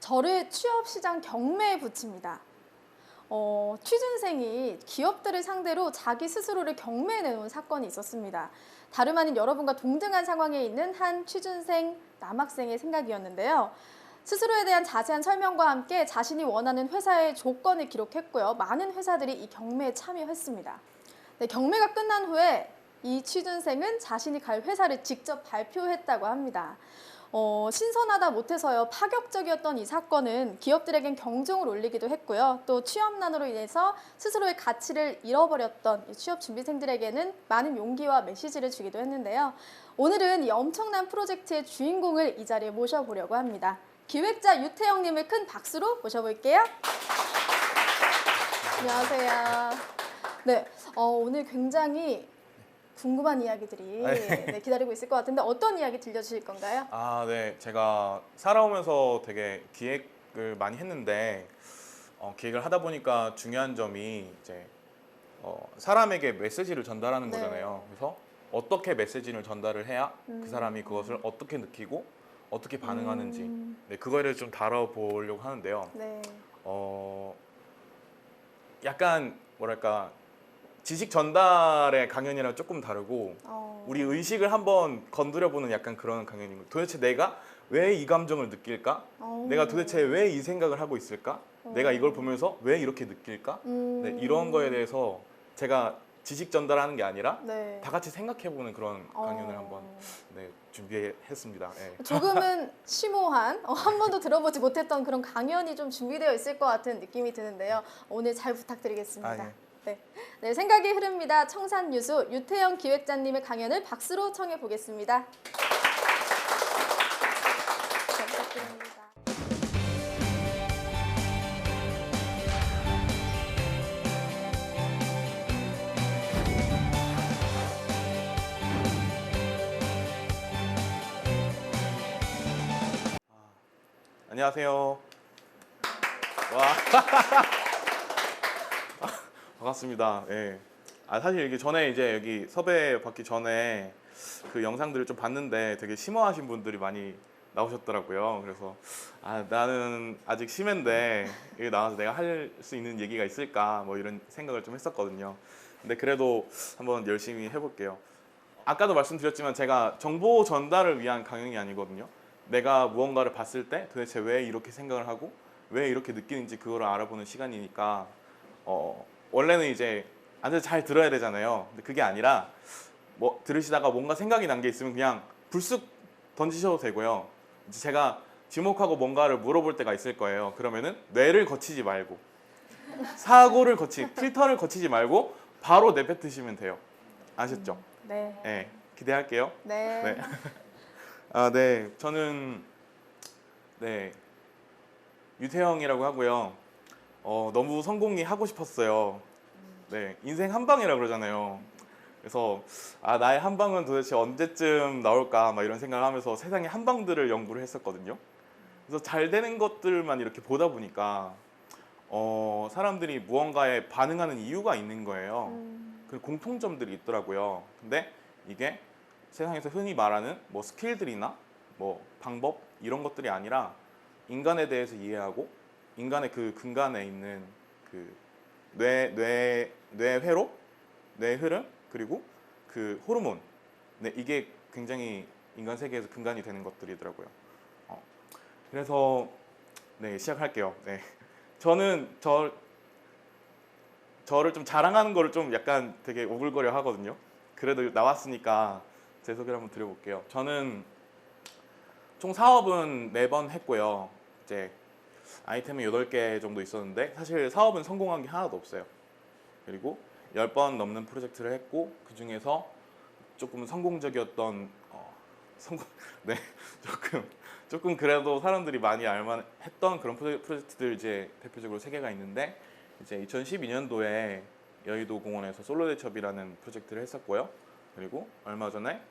저를 취업시장 경매에 붙입니다. 취준생이 기업들을 상대로 자기 스스로를 경매에 내놓은 사건이 있었습니다. 다름 아닌 여러분과 동등한 상황에 있는 한 취준생 남학생의 생각이었는데요. 스스로에 대한 자세한 설명과 함께 자신이 원하는 회사의 조건을 기록했고요. 많은 회사들이 이 경매에 참여했습니다. 네, 경매가 끝난 후에 이 취준생은 자신이 갈 회사를 직접 발표했다고 합니다. 신선하다 못해서요. 파격적이었던 이 사건은 기업들에겐 경종을 울리기도 했고요. 또 취업난으로 인해서 스스로의 가치를 잃어버렸던 이 취업 준비생들에게는 많은 용기와 메시지를 주기도 했는데요. 오늘은 이 엄청난 프로젝트의 주인공을 이 자리에 모셔보려고 합니다. 기획자 유태영님을 큰 박수로 모셔볼게요. 안녕하세요. 네, 오늘 굉장히 궁금한 이야기들이 네, 기다리고 있을 것 같은데 어떤 이야기 들려주실 건가요? 네. 제가 살아오면서 되게 기획을 많이 했는데 기획을 하다 보니까 중요한 점이 이제 사람에게 메시지를 전달하는 네. 거잖아요. 그래서 어떻게 메시지를 전달을 해야 그 사람이 그것을 어떻게 느끼고 어떻게 반응하는지 네, 그거를 좀 다뤄보려고 하는데요. 네. 약간 뭐랄까 지식 전달의 강연이랑 조금 다르고 우리 의식을 한번 건드려보는 약간 그런 강연인 거예요. 도대체 내가 왜 이 감정을 느낄까? 내가 도대체 왜 이 생각을 하고 있을까? 내가 이걸 보면서 왜 이렇게 느낄까? 네, 이런 거에 대해서 제가 지식 전달하는 게 아니라 네. 다 같이 생각해보는 그런 강연을 한번 네, 준비했습니다. 네. 조금은 심오한 한 번도 들어보지 못했던 그런 강연이 좀 준비되어 있을 것 같은 느낌이 드는데요. 오늘 잘 부탁드리겠습니다. 예. 네. 네, 생각이 흐릅니다. 청산유수 유태영 기획자님의 강연을 박수로 청해 보겠습니다. 잘 부탁드립니다. 안녕하세요. 와. 반갑습니다. 예. 사실 이게 전에 이제 여기 섭외 받기 전에 그 영상들을 좀 봤는데 되게 심오하신 분들이 많이 나오셨더라고요. 그래서 나는 아직 심한데 여기 나와서 내가 할 수 있는 얘기가 있을까 뭐 이런 생각을 좀 했었거든요. 근데 그래도 한번 열심히 해볼게요. 아까도 말씀드렸지만 제가 정보 전달을 위한 강연이 아니거든요. 내가 무언가를 봤을 때 도대체 왜 이렇게 생각을 하고 왜 이렇게 느끼는지 그거를 알아보는 시간이니까 원래는 이제 앉아서 잘 들어야 되잖아요. 근데 그게 아니라 뭐 들으시다가 뭔가 생각이 난 게 있으면 그냥 불쑥 던지셔도 되고요. 이제 제가 지목하고 뭔가를 물어볼 때가 있을 거예요. 그러면은 뇌를 거치지 말고 사고를 필터를 거치지 말고 바로 내뱉으시면 돼요. 아셨죠? 네. 네, 기대할게요. 네. 네. 네, 저는 네 유태영이라고 하고요. 너무 성공이 하고 싶었어요. 네, 인생 한 방이라 그러잖아요. 그래서 나의 한 방은 도대체 언제쯤 나올까 막 이런 생각을 하면서 세상의 한 방들을 연구를 했었거든요. 그래서 잘 되는 것들만 이렇게 보다 보니까 사람들이 무언가에 반응하는 이유가 있는 거예요. 그 공통점들이 있더라고요. 근데 이게 세상에서 흔히 말하는 뭐 스킬들이나 뭐 방법 이런 것들이 아니라 인간에 대해서 이해하고 인간의 그 근간에 있는 그 뇌회로, 뇌 흐름 그리고 그 호르몬 이게 굉장히 인간 세계에서 근간이 되는 것들이더라고요. 그래서 네 시작할게요. 네, 저는 저를 좀 자랑하는 거를 좀 약간 되게 오글거려 하거든요. 그래도 나왔으니까 제 소개를 한번 드려볼게요. 저는 총 사업은 4번 했고요. 이제 아이템은 8개 정도 있었는데 사실 사업은 성공한 게 하나도 없어요. 그리고 10번 넘는 프로젝트를 했고 그 중에서 조금 성공적이었던 네 조금 그래도 사람들이 많이 알만 했던 그런 프로젝트들 이제 대표적으로 3개가 있는데 이제 2012년도에 여의도 공원에서 솔로 대첩이라는 프로젝트를 했었고요. 그리고 얼마 전에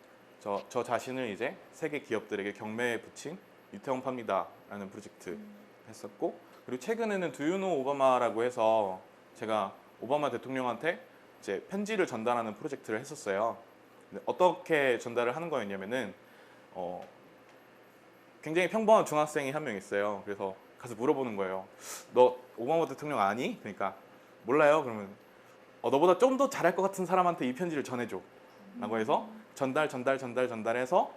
저 자신을 이제 세계 기업들에게 경매에 붙인 유태영 팝니다라는 프로젝트 했었고, 그리고 최근에는 Do You Know 오바마라고 해서 제가 오바마 대통령한테 이제 편지를 전달하는 프로젝트를 했었어요. 근데 어떻게 전달을 하는 거였냐면은 굉장히 평범한 중학생이 한 명 있어요. 그래서 가서 물어보는 거예요. 너 오바마 대통령 아니? 그러니까 몰라요. 그러면 너보다 좀 더 잘할 것 같은 사람한테 이 편지를 전해줘 라고 해서 전달해서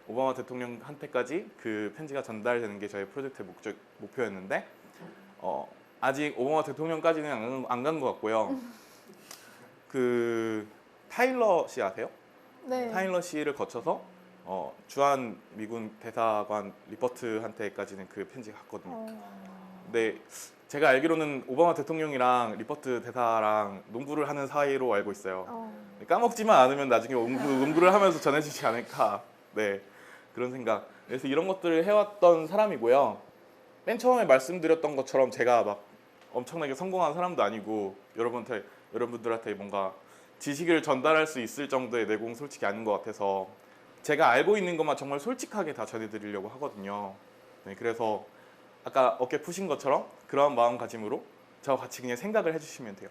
오바마 대통령한테까지 그 편지가 전달되는 게 저희 프로젝트의 목표였는데 아직 오바마 대통령까지는 안 간 것 같고요. 그 타일러 씨 아세요? 네. 타일러 씨를 거쳐서 주한 미군 대사관 리퍼트한테까지는 그 편지가 갔거든요. 근데 제가 알기로는 오바마 대통령이랑 리퍼트 대사랑 농구를 하는 사이로 알고 있어요. 까먹지만 않으면 나중에 농구를 하면서 전해주지 않을까. 네, 그런 생각. 그래서 이런 것들을 해왔던 사람이고요. 맨 처음에 말씀드렸던 것처럼 제가 막 엄청나게 성공한 사람도 아니고 여러분들한테 뭔가 지식을 전달할 수 있을 정도의 내공 솔직히 아닌 것 같아서 제가 알고 있는 것만 정말 솔직하게 다 전해드리려고 하거든요. 네, 그래서 아까 어깨 푸신 것처럼 그런 마음가짐으로 저와 같이 그냥 생각을 해주시면 돼요.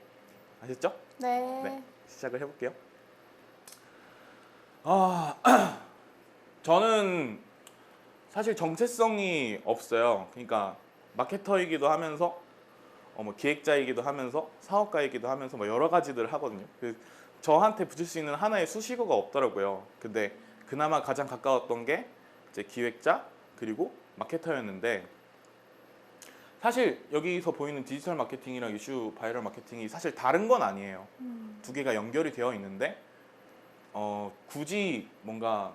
아셨죠? 네. 네, 시작을 해볼게요. 저는 사실 정체성이 없어요. 그러니까 마케터이기도 하면서 뭐 기획자이기도 하면서 사업가이기도 하면서 뭐 여러 가지들 하거든요. 저한테 붙일 수 있는 하나의 수식어가 없더라고요. 근데 그나마 가장 가까웠던 게 이제 기획자 그리고 마케터였는데 사실 여기서 보이는 디지털 마케팅이랑 이슈 바이럴 마케팅이 사실 다른 건 아니에요. 두 개가 연결이 되어 있는데 굳이 뭔가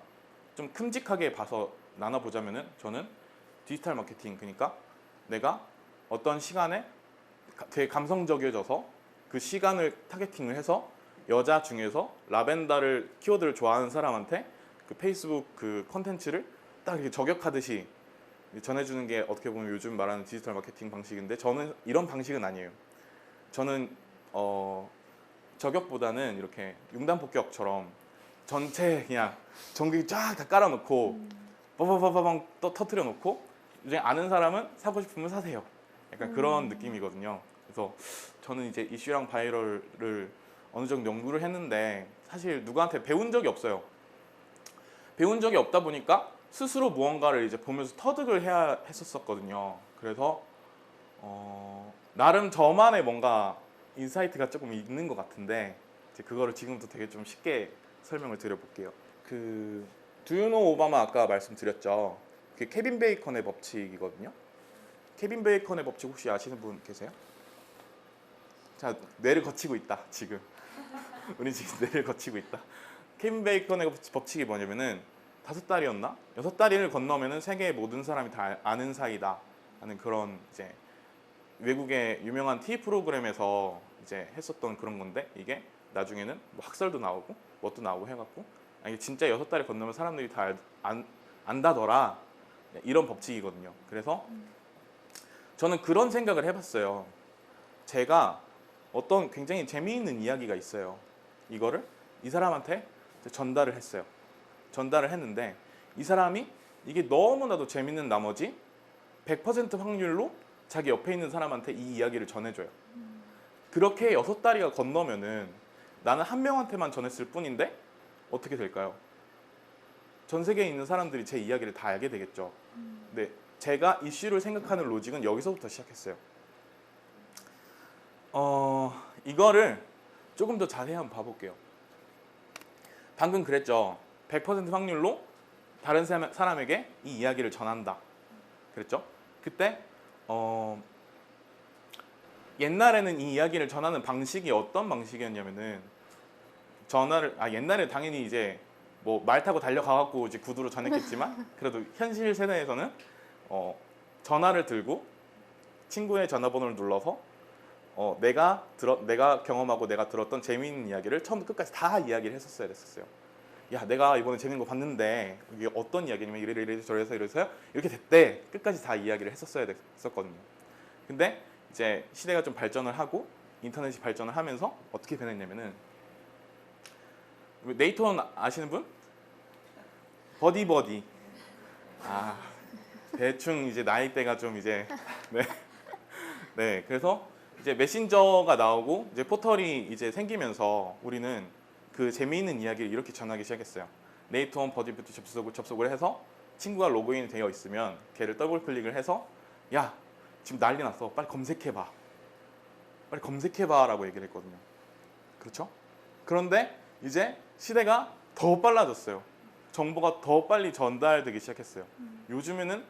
좀 큼직하게 봐서 나눠보자면은 저는 디지털 마케팅 그러니까 내가 어떤 시간에 되게 감성적이어져서 그 시간을 타겟팅을 해서 여자 중에서 라벤더를 키워드를 좋아하는 사람한테 그 페이스북 그 컨텐츠를 딱 이렇게 저격하듯이 전해주는 게 어떻게 보면 요즘 말하는 디지털 마케팅 방식인데 저는 이런 방식은 아니에요. 저는 저격보다는 이렇게 융단폭격처럼 전체 그냥 전극이 쫙 다 깔아놓고 빠바바바방 또 터트려 놓고 이제 아는 사람은 사고 싶으면 사세요. 약간 그런 느낌이거든요. 그래서 저는 이제 이슈랑 바이럴을 어느 정도 연구를 했는데 사실 누구한테 배운 적이 없어요. 배운 적이 없다 보니까 스스로 무언가를 이제 보면서 터득을 해야 했었거든요. 그래서 나름 저만의 뭔가 인사이트가 조금 있는 것 같은데 이제 그거를 지금부터 되게 좀 쉽게 설명을 드려볼게요. 그 두유노 오바마 아까 말씀드렸죠. 그게 케빈 베이컨의 법칙이거든요. 케빈 베이컨의 법칙 혹시 아시는 분 계세요? 자, 뇌를 거치고 있다 지금. 우리 지금 뇌를 거치고 있다. 케빈 베이컨의 법칙이 뭐냐면은 5달이었나? 6다리를 건너면은 세계의 모든 사람이 다 아는 사이다 하는 그런 이제 외국의 유명한 TV 프로그램에서 이제 했었던 그런 건데 이게 나중에는 뭐 학설도 나오고 뭣도 나오고 해갖고 이게 진짜 6다리 건너면 사람들이 다 안다더라 이런 법칙이거든요. 그래서 저는 그런 생각을 해봤어요. 제가 어떤 굉장히 재미있는 이야기가 있어요. 이거를 이 사람한테 전달을 했어요. 전달을 했는데 이 사람이 이게 너무나도 재밌는 나머지 100% 확률로 자기 옆에 있는 사람한테 이 이야기를 전해줘요. 그렇게 6다리가 건너면은 나는 한 명한테만 전했을 뿐인데 어떻게 될까요? 전 세계에 있는 사람들이 제 이야기를 다 알게 되겠죠. 근데 제가 이슈를 생각하는 로직은 여기서부터 시작했어요. 이거를 조금 더 자세히 한번 봐볼게요. 방금 그랬죠. 100% 확률로 다른 사람에게 이 이야기를 전한다. 그랬죠? 그때 옛날에는 이 이야기를 전하는 방식이 어떤 방식이었냐면은 옛날에 당연히 이제 뭐 말 타고 달려가갖고 이제 구두로 전했겠지만 그래도 현실 세대에서는 전화를 들고 친구의 전화번호를 눌러서 내가 경험하고 내가 들었던 재미있는 이야기를 처음부터 끝까지 다 이야기를 했었어야 됐었어요. 야, 내가 이번에 재밌는 거 봤는데 이게 어떤 이야기냐면 이래서 저래서요 이렇게 됐대. 끝까지 다 이야기를 했었어야 됐었거든요. 근데 이제 시대가 좀 발전을 하고 인터넷이 발전을 하면서 어떻게 변했냐면은 네이톤 아시는 분? 버디. 대충 이제 나이대가 좀 이제 네. 그래서 이제 메신저가 나오고 이제 포털이 이제 생기면서 우리는 그 재미있는 이야기를 이렇게 전하기 시작했어요. 네이트원 버디뷰티 접속을 해서 친구가 로그인이 되어 있으면 걔를 더블 클릭을 해서 야, 지금 난리 났어. 빨리 검색해봐. 빨리 검색해봐라고 얘기를 했거든요. 그렇죠? 그런데 이제 시대가 더 빨라졌어요. 정보가 더 빨리 전달되기 시작했어요. 요즘에는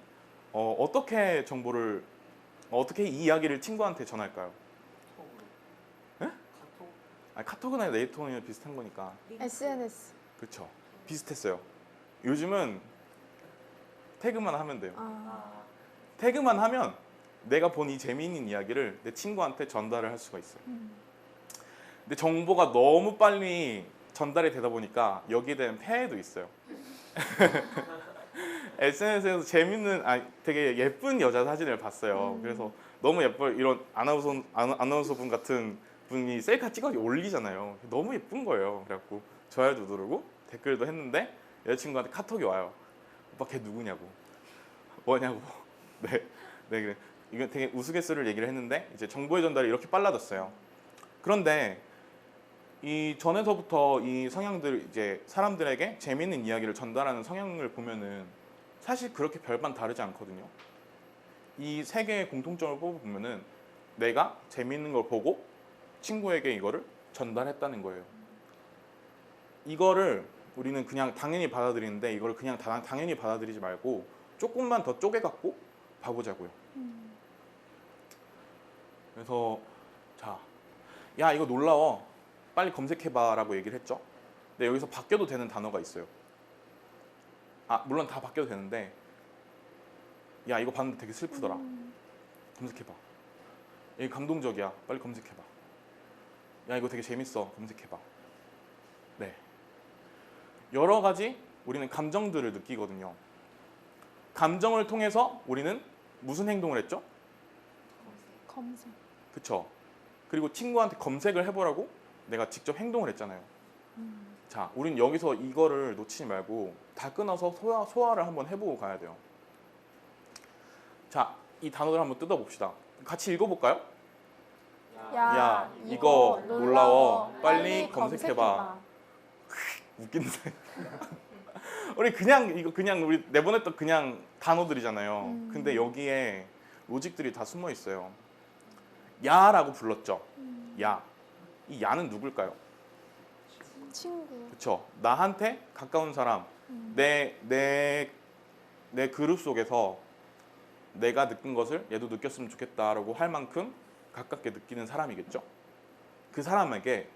어떻게 정보를 어떻게 이 이야기를 친구한테 전할까요? 예? 카톡? 아니, 카톡이나 네이트폰이랑 비슷한 거니까. SNS. 그렇죠. 비슷했어요. 요즘은 태그만 하면 돼요. 아, 태그만 하면 내가 본 이 재미있는 이야기를 내 친구한테 전달을 할 수가 있어요. 근데 정보가 너무 빨리 전달이 되다 보니까 여기에 대한 폐해도 있어요. SNS에서 재밌는, 되게 예쁜 여자 사진을 봤어요. 그래서 너무 예뻐요. 이런 아나운서 분 같은 분이 셀카 찍어서 올리잖아요. 너무 예쁜 거예요. 그래갖고 좋아요도 누르고 댓글도 했는데 여자친구한테 카톡이 와요. 오빠 걔 누구냐고. 뭐냐고. 네, 그래. 이거 되게 우스갯소리를 얘기를 했는데 이제 정보의 전달이 이렇게 빨라졌어요. 그런데 이 전에서부터 이 성향들 이제 사람들에게 재미있는 이야기를 전달하는 성향을 보면은 사실 그렇게 별반 다르지 않거든요. 이 세 개의 공통점을 뽑아보면은 내가 재미있는 걸 보고 친구에게 이거를 전달했다는 거예요. 이거를 우리는 그냥 당연히 받아들이는데 이걸 그냥 당연히 받아들이지 말고 조금만 더 쪼개갖고 봐보자고요. 그래서 자, 야 이거 놀라워. 빨리 검색해봐라고 얘기를 했죠. 근데 여기서 바뀌어도 되는 단어가 있어요. 물론 다 바뀌어도 되는데 야 이거 봤는데 되게 슬프더라. 검색해봐. 이게 감동적이야. 빨리 검색해봐. 야 이거 되게 재밌어. 검색해봐. 네. 여러 가지 우리는 감정들을 느끼거든요. 감정을 통해서 우리는 무슨 행동을 했죠? 검색. 그쵸? 그리고 친구한테 검색을 해보라고 내가 직접 행동을 했잖아요. 자, 우린 여기서 이거를 놓치지 말고 다 끊어서 소화를 한번 해보고 가야 돼요. 자, 이 단어들 한번 뜯어봅시다. 같이 읽어볼까요? 야, 이거 놀라워. 빨리 검색해봐. 웃긴데. 우리 그냥 우리 내보냈던 그냥 단어들이잖아요. 근데 여기에 로직들이 다 숨어 있어요. 야라고 불렀죠. 야. 이 야는 누굴까요? 친구. 그렇죠. 나한테 가까운 사람, 내 그룹 속에서 내가 느낀 것을 얘도 느꼈으면 좋겠다라고 할 만큼 가깝게 느끼는 사람이겠죠. 그 사람에게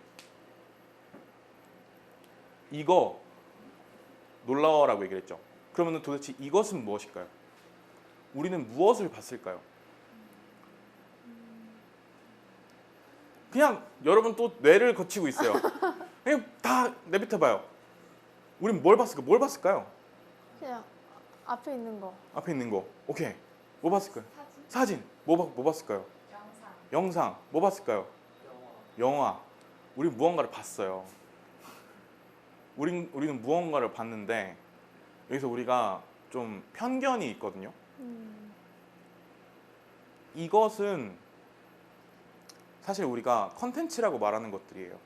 이거 놀라워라고 얘기를 했죠. 그러면 도대체 이것은 무엇일까요? 우리는 무엇을 봤을까요? 그냥 여러분 또 뇌를 거치고 있어요. 그냥 다 내뱉어봐요. 우린 뭘 봤을까요? 뭘 봤을까요? 그냥 앞에 있는 거. 앞에 있는 거. 오케이. 뭐 봤을까요? 사진. 뭐 봤을까요? 영상. 뭐 봤을까요? 영화. 우린 무언가를 봤어요. 우리는 무언가를 봤는데 여기서 우리가 좀 편견이 있거든요. 이것은 사실 우리가 컨텐츠라고 말하는 것들이에요.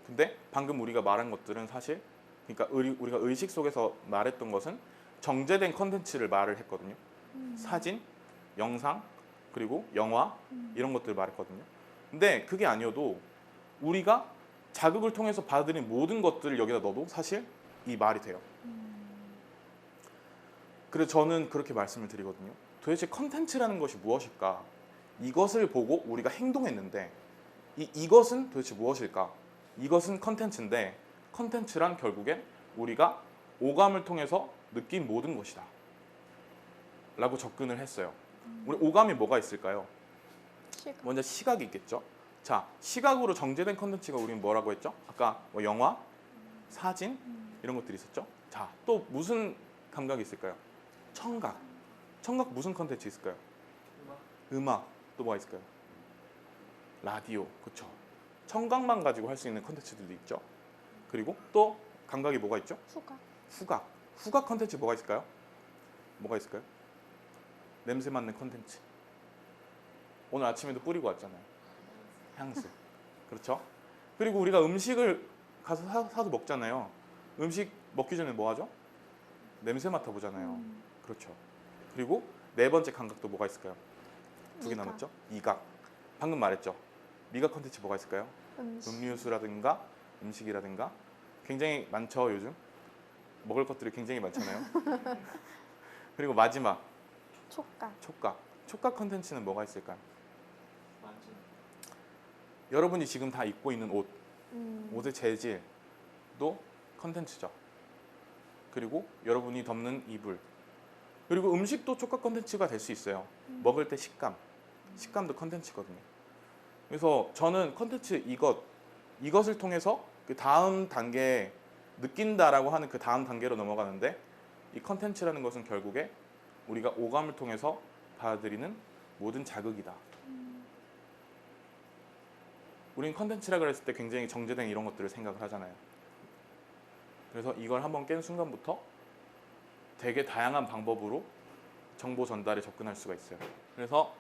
근데 방금 우리가 말한 것들은 사실 그러니까 우리가 의식 속에서 말했던 것은 정제된 컨텐츠를 말을 했거든요. 사진, 영상, 그리고 영화 이런 것들을 말했거든요. 근데 그게 아니어도 우리가 자극을 통해서 받아들인 모든 것들을 여기다 넣어도 사실 이 말이 돼요. 그래서 저는 그렇게 말씀을 드리거든요. 도대체 컨텐츠라는 것이 무엇일까? 이것을 보고 우리가 행동했는데 이것은 도대체 무엇일까? 이것은 컨텐츠인데 컨텐츠란 결국엔 우리가 오감을 통해서 느낀 모든 것이다 라고 접근을 했어요. 우리 오감이 뭐가 있을까요? 시각. 먼저 시각이 있겠죠. 자, 시각으로 정제된 컨텐츠가 우리는 뭐라고 했죠? 아까 뭐 영화, 사진 이런 것들이 있었죠. 자, 또 무슨 감각이 있을까요? 청각. 청각 무슨 컨텐츠 있을까요? 음악. 또 뭐가 있을까요? 라디오. 그렇죠. 청각만 가지고 할 수 있는 컨텐츠들도 있죠. 그리고 또 감각이 뭐가 있죠? 후각. 후각. 후각 컨텐츠 뭐가 있을까요? 뭐가 있을까요? 냄새 맡는 컨텐츠. 오늘 아침에도 뿌리고 왔잖아요. 향수. 그렇죠? 그리고 우리가 음식을 가서 사서 먹잖아요. 음식 먹기 전에 뭐 하죠? 냄새 맡아보잖아요. 그렇죠. 그리고 네 번째 감각도 뭐가 있을까요? 두 개 미각. 남았죠? 미각. 방금 말했죠. 미각 컨텐츠 뭐가 있을까요? 음료수라든가 음식이라든가 굉장히 많죠. 요즘 먹을 것들이 굉장히 많잖아요. 그리고 마지막 촉각. 촉각 컨텐츠는 뭐가 있을까요? 여러분이 지금 다 입고 있는 옷의 재질도 컨텐츠죠. 그리고 여러분이 덮는 이불, 그리고 음식도 촉각 컨텐츠가 될 수 있어요. 먹을 때 식감도 컨텐츠거든요. 그래서 저는 컨텐츠 이것을 통해서 그 다음 단계, 느낀다라고 하는 그 다음 단계로 넘어가는데, 이 컨텐츠라는 것은 결국에 우리가 오감을 통해서 받아들이는 모든 자극이다. 우린 컨텐츠라 그랬을 때 굉장히 정제된 이런 것들을 생각을 하잖아요. 그래서 이걸 한번 깬 순간부터 되게 다양한 방법으로 정보 전달에 접근할 수가 있어요. 그래서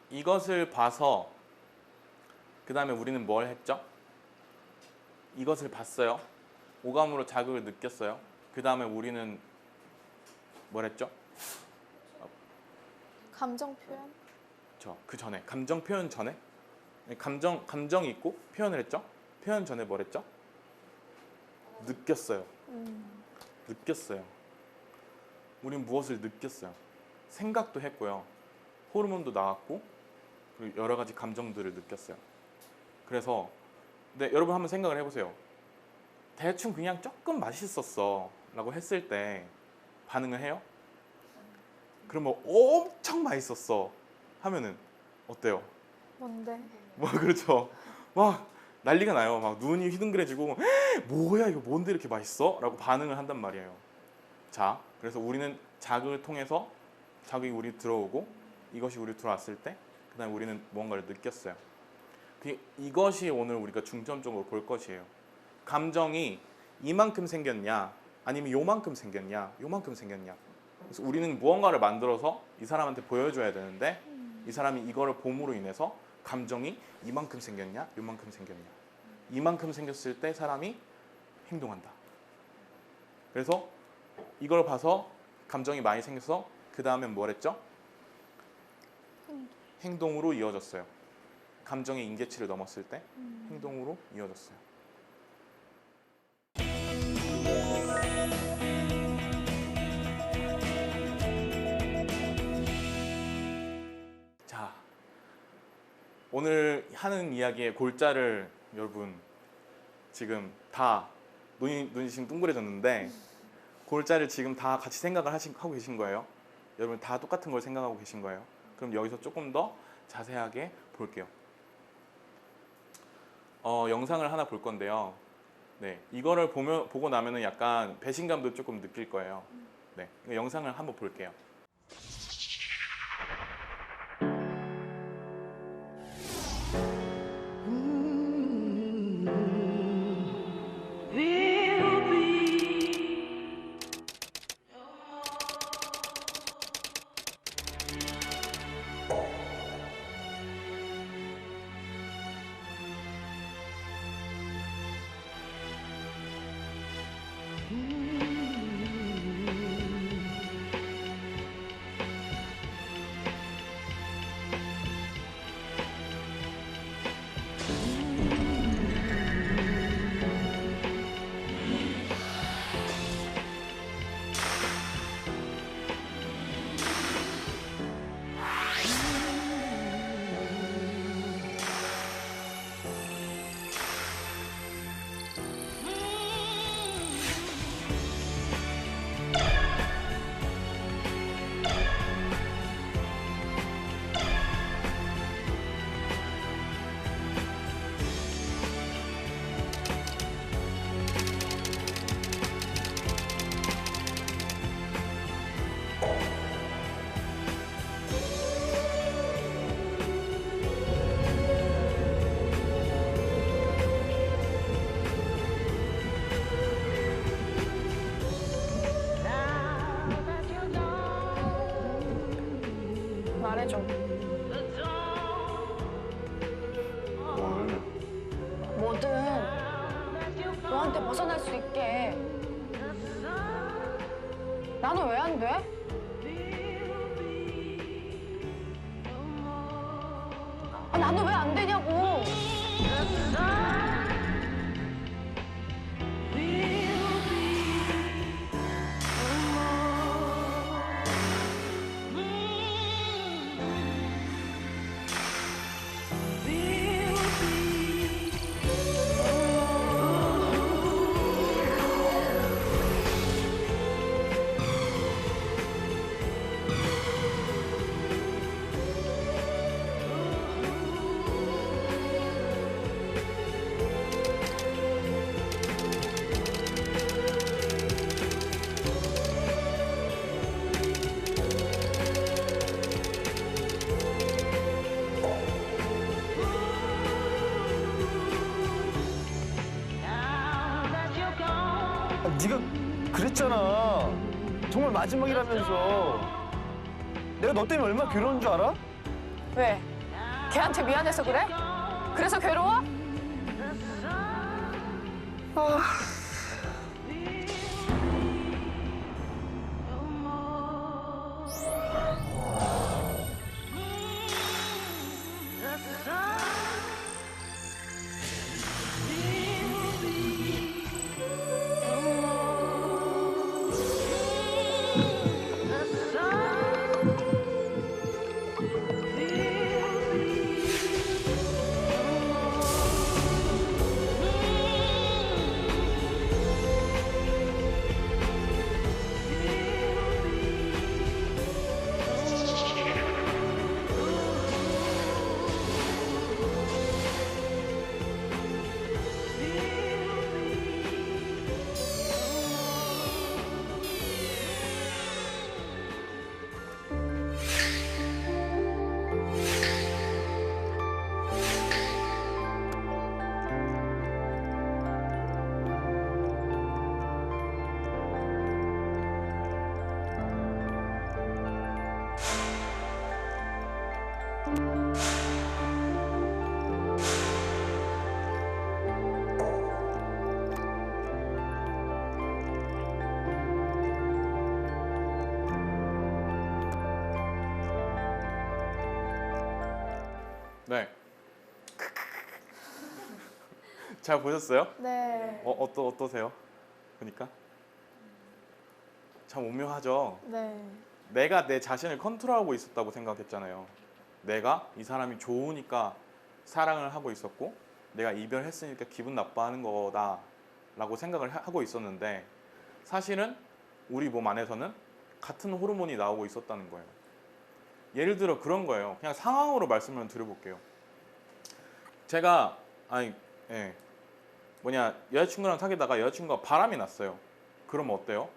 이것을 봐서 그 다음에 우리는 뭘 했죠? 이것을 봤어요. 오감으로 자극을 느꼈어요. 그 다음에 우리는 뭘 했죠? 감정 표현. 그 전에, 감정 표현 전에, 감정이 있고 표현을 했죠. 표현 전에 뭘 했죠? 느꼈어요. 우린 무엇을 느꼈어요? 생각도 했고요. 호르몬도 나왔고, 그리고 여러 가지 감정들을 느꼈어요. 그래서 여러분 한번 생각을 해보세요. 대충 그냥 조금 맛있었어 라고 했을 때 반응을 해요? 그러면 엄청 맛있었어 하면은 어때요? 뭔데? 그렇죠. 막 난리가 나요. 막 눈이 휘둥그레지고 뭐야 이거 뭔데 이렇게 맛있어? 라고 반응을 한단 말이에요. 자, 그래서 우리는 자극을 통해서 자극이 우리 들어오고 이것이 우리 들어왔을 때 그다음에 우리는 무언가를 느꼈어요. 이것이 오늘 우리가 중점적으로 볼 것이에요. 감정이 이만큼 생겼냐 아니면 요만큼 생겼냐 요만큼 생겼냐. 그래서 우리는 무언가를 만들어서 이 사람한테 보여줘야 되는데 이 사람이 이거를 봄으로 인해서 감정이 이만큼 생겼냐 요만큼 생겼냐. 이만큼 생겼을 때 사람이 행동한다. 그래서 이걸 봐서 감정이 많이 생겨서 그 다음엔 뭘 했죠? 행동으로 이어졌어요. 감정의 임계치를 넘었을 때 행동으로 이어졌어요. 자, 오늘 하는 이야기의 골자를 여러분 지금 다 눈이 지금 둥그레졌는데 골자를 지금 다 같이 생각을 하고 계신 거예요. 여러분 다 똑같은 걸 생각하고 계신 거예요. 그럼 여기서 조금 더 자세하게 볼게요. 영상을 하나 볼 건데요. 네, 이거를 보고 나면은 약간 배신감도 조금 느낄 거예요. 네, 영상을 한번 볼게요. 말해줘. 뭐든 너한테 벗어날 수 있게. 나는 왜 안 돼? 나는 왜 안 되냐고. 네가 그랬잖아. 정말 마지막이라면서. 내가 너 때문에 얼마나 괴로운 줄 알아? 왜? 걔한테 미안해서 그래? 그래서 괴로워? 네. 잘 보셨어요? 네. 어떠세요? 보니까 참 오묘하죠. 네. 내가 내 자신을 컨트롤하고 있었다고 생각했잖아요. 내가 이 사람이 좋으니까 사랑을 하고 있었고 내가 이별했으니까 기분 나빠하는 거다라고 생각을 하고 있었는데 사실은 우리 몸 안에서는 같은 호르몬이 나오고 있었다는 거예요. 예를 들어 그런 거예요. 그냥 상황으로 말씀을 드려볼게요. 제가 여자친구랑 사귀다가 여자친구가 바람이 났어요. 그러면 어때요?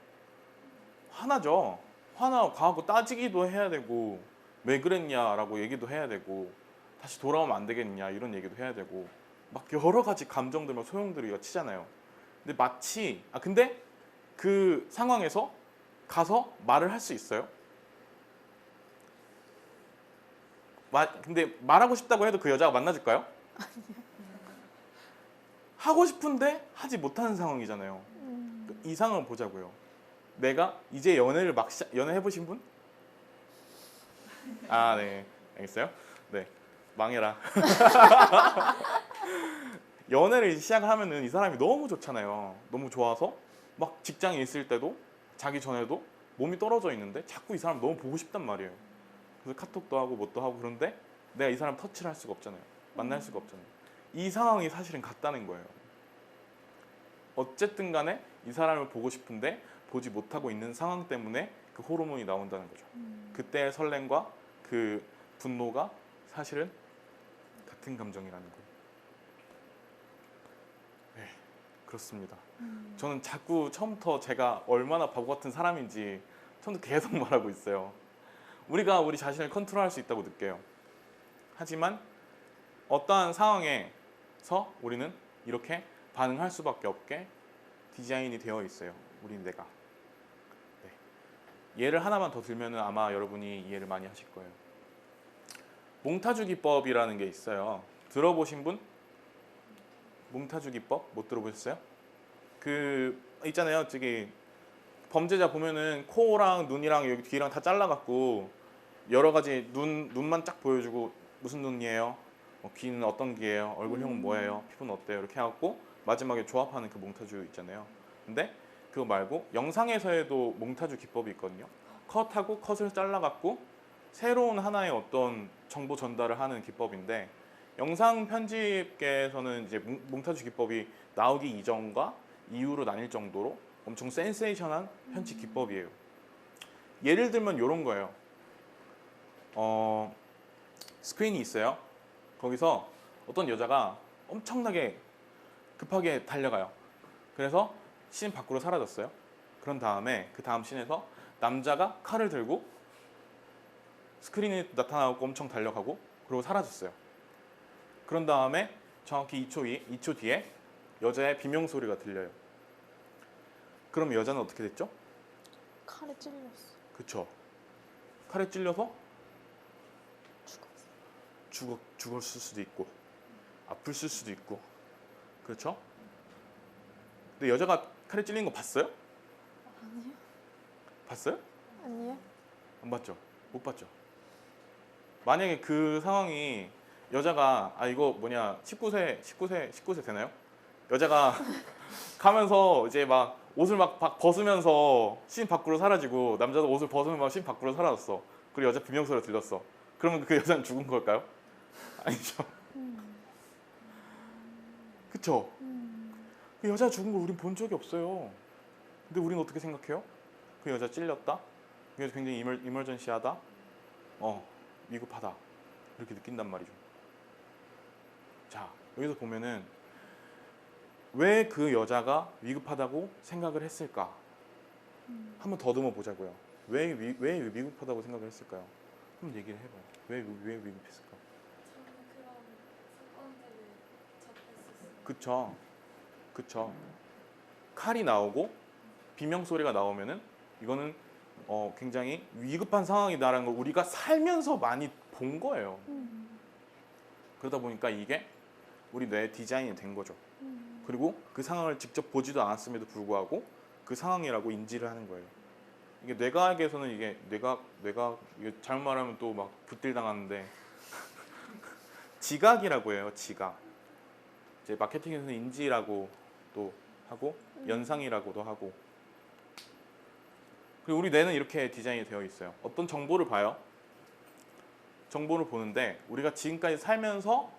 화나죠. 화나고 가고 따지기도 해야 되고 왜 그랬냐라고 얘기도 해야 되고 다시 돌아오면 안 되겠냐 이런 얘기도 해야 되고 막 여러 가지 감정들 막 소용돌이가 치잖아요. 근데 그 상황에서 가서 말을 할 수 있어요? 근데 말하고 싶다고 해도 그 여자가 만나줄까요? 하고 싶은데 하지 못하는 상황이잖아요. 이 상황을 보자고요. 내가 이제 연애 해보신 분? 아, 네. 알겠어요? 네. 망해라. 연애를 시작을 하면은 이 사람이 너무 좋잖아요. 너무 좋아서 막 직장에 있을 때도 자기 전에도 몸이 떨어져 있는데 자꾸 이 사람 너무 보고 싶단 말이에요. 그래서 카톡도 하고 뭣도 하고 그런데 내가 이 사람 터치를 할 수가 없잖아요. 만날 수가 없잖아요. 이 상황이 사실은 같다는 거예요. 어쨌든 간에 이 사람을 보고 싶은데 보지 못하고 있는 상황 때문에 그 호르몬이 나온다는 거죠. 그때의 설렘과 그 분노가 사실은 같은 감정이라는 거예요. 네, 그렇습니다. 저는 자꾸 처음부터 제가 얼마나 바보 같은 사람인지 처음부터 계속 말하고 있어요. 우리가 우리 자신을 컨트롤할 수 있다고 느껴요. 하지만 어떠한 상황에서 우리는 이렇게 반응할 수밖에 없게 디자인이 되어 있어요. 내가. 네. 예를 하나만 더 들면은 아마 여러분이 이해를 많이 하실 거예요. 몽타주 기법이라는 게 있어요. 들어보신 분? 몽타주 기법 못 들어보셨어요? 그 있잖아요. 저기 범죄자 보면은 코랑 눈이랑 여기 뒤랑 다 잘라갖고 여러 가지 눈만 쫙 보여주고 무슨 눈이에요? 귀는 어떤 귀예요? 얼굴형은 뭐예요? 피부는 어때요? 이렇게 해갖고 마지막에 조합하는 그 몽타주 있잖아요. 근데 그거 말고 영상에서에도 몽타주 기법이 있거든요. 컷하고 컷을 잘라갖고 새로운 하나의 어떤 정보 전달을 하는 기법인데 영상 편집계에서는 이제 몽타주 기법이 나오기 이전과 이후로 나뉠 정도로 엄청 센세이션한 편집 기법이에요. 예를 들면 이런 거예요. 스크린이 있어요. 거기서 어떤 여자가 엄청나게 급하게 달려가요. 그래서 씬 밖으로 사라졌어요. 그런 다음에 그 다음 씬에서 남자가 칼을 들고 스크린에 나타나고 엄청 달려가고 그리고 사라졌어요. 그런 다음에 정확히 2초 뒤에 여자의 비명 소리가 들려요. 그럼 여자는 어떻게 됐죠? 칼에 찔렸어. 그쵸? 칼에 찔려서 죽었어. 죽었을 수도 있고 아플 수도 있고 그렇죠? 근데 여자가 칼에 찔린 거 봤어요? 아니요. 봤어요? 아니요. 안 봤죠? 못 봤죠? 만약에 그 상황이 여자가 이거 뭐냐 19세 되나요? 여자가 가면서 이제 막 옷을 막 벗으면서 씬 밖으로 사라지고 남자도 옷을 벗으면 막 씬 밖으로 사라졌어. 그리고 여자 비명소리가 들렸어. 그러면 그 여자는 죽은 걸까요? 아니죠. 그쵸? 그 여자 죽은 걸 우린 본 적이 없어요. 근데 우린 어떻게 생각해요? 그 여자 찔렸다? 그 여자 굉장히 이멀전시하다? 위급하다. 이렇게 느낀단 말이죠. 자, 여기서 보면은 왜 그 여자가 위급하다고 생각을 했을까? 한번 더듬어 보자고요. 왜 위급하다고 생각을 했을까요? 한번 얘기를 해봐요. 왜 위급했을까? 그쵸. 칼이 나오고 비명 소리가 나오면은 이거는 굉장히 위급한 상황이다라는 걸 우리가 살면서 많이 본 거예요. 그러다 보니까 이게 우리 뇌에 디자인이 된 거죠. 그리고 그 상황을 직접 보지도 않았음에도 불구하고 그 상황이라고 인지를 하는 거예요. 이게 뇌과학에서는 이게 뇌가 이게 잘못 말하면 또 막 붓딜 당하는데 지각이라고 해요. 지각. 이제 마케팅에서는 인지라고 또 하고 연상이라고도 하고. 그리고 우리 뇌는 이렇게 디자인이 되어 있어요. 어떤 정보를 봐요. 정보를 보는데 우리가 지금까지 살면서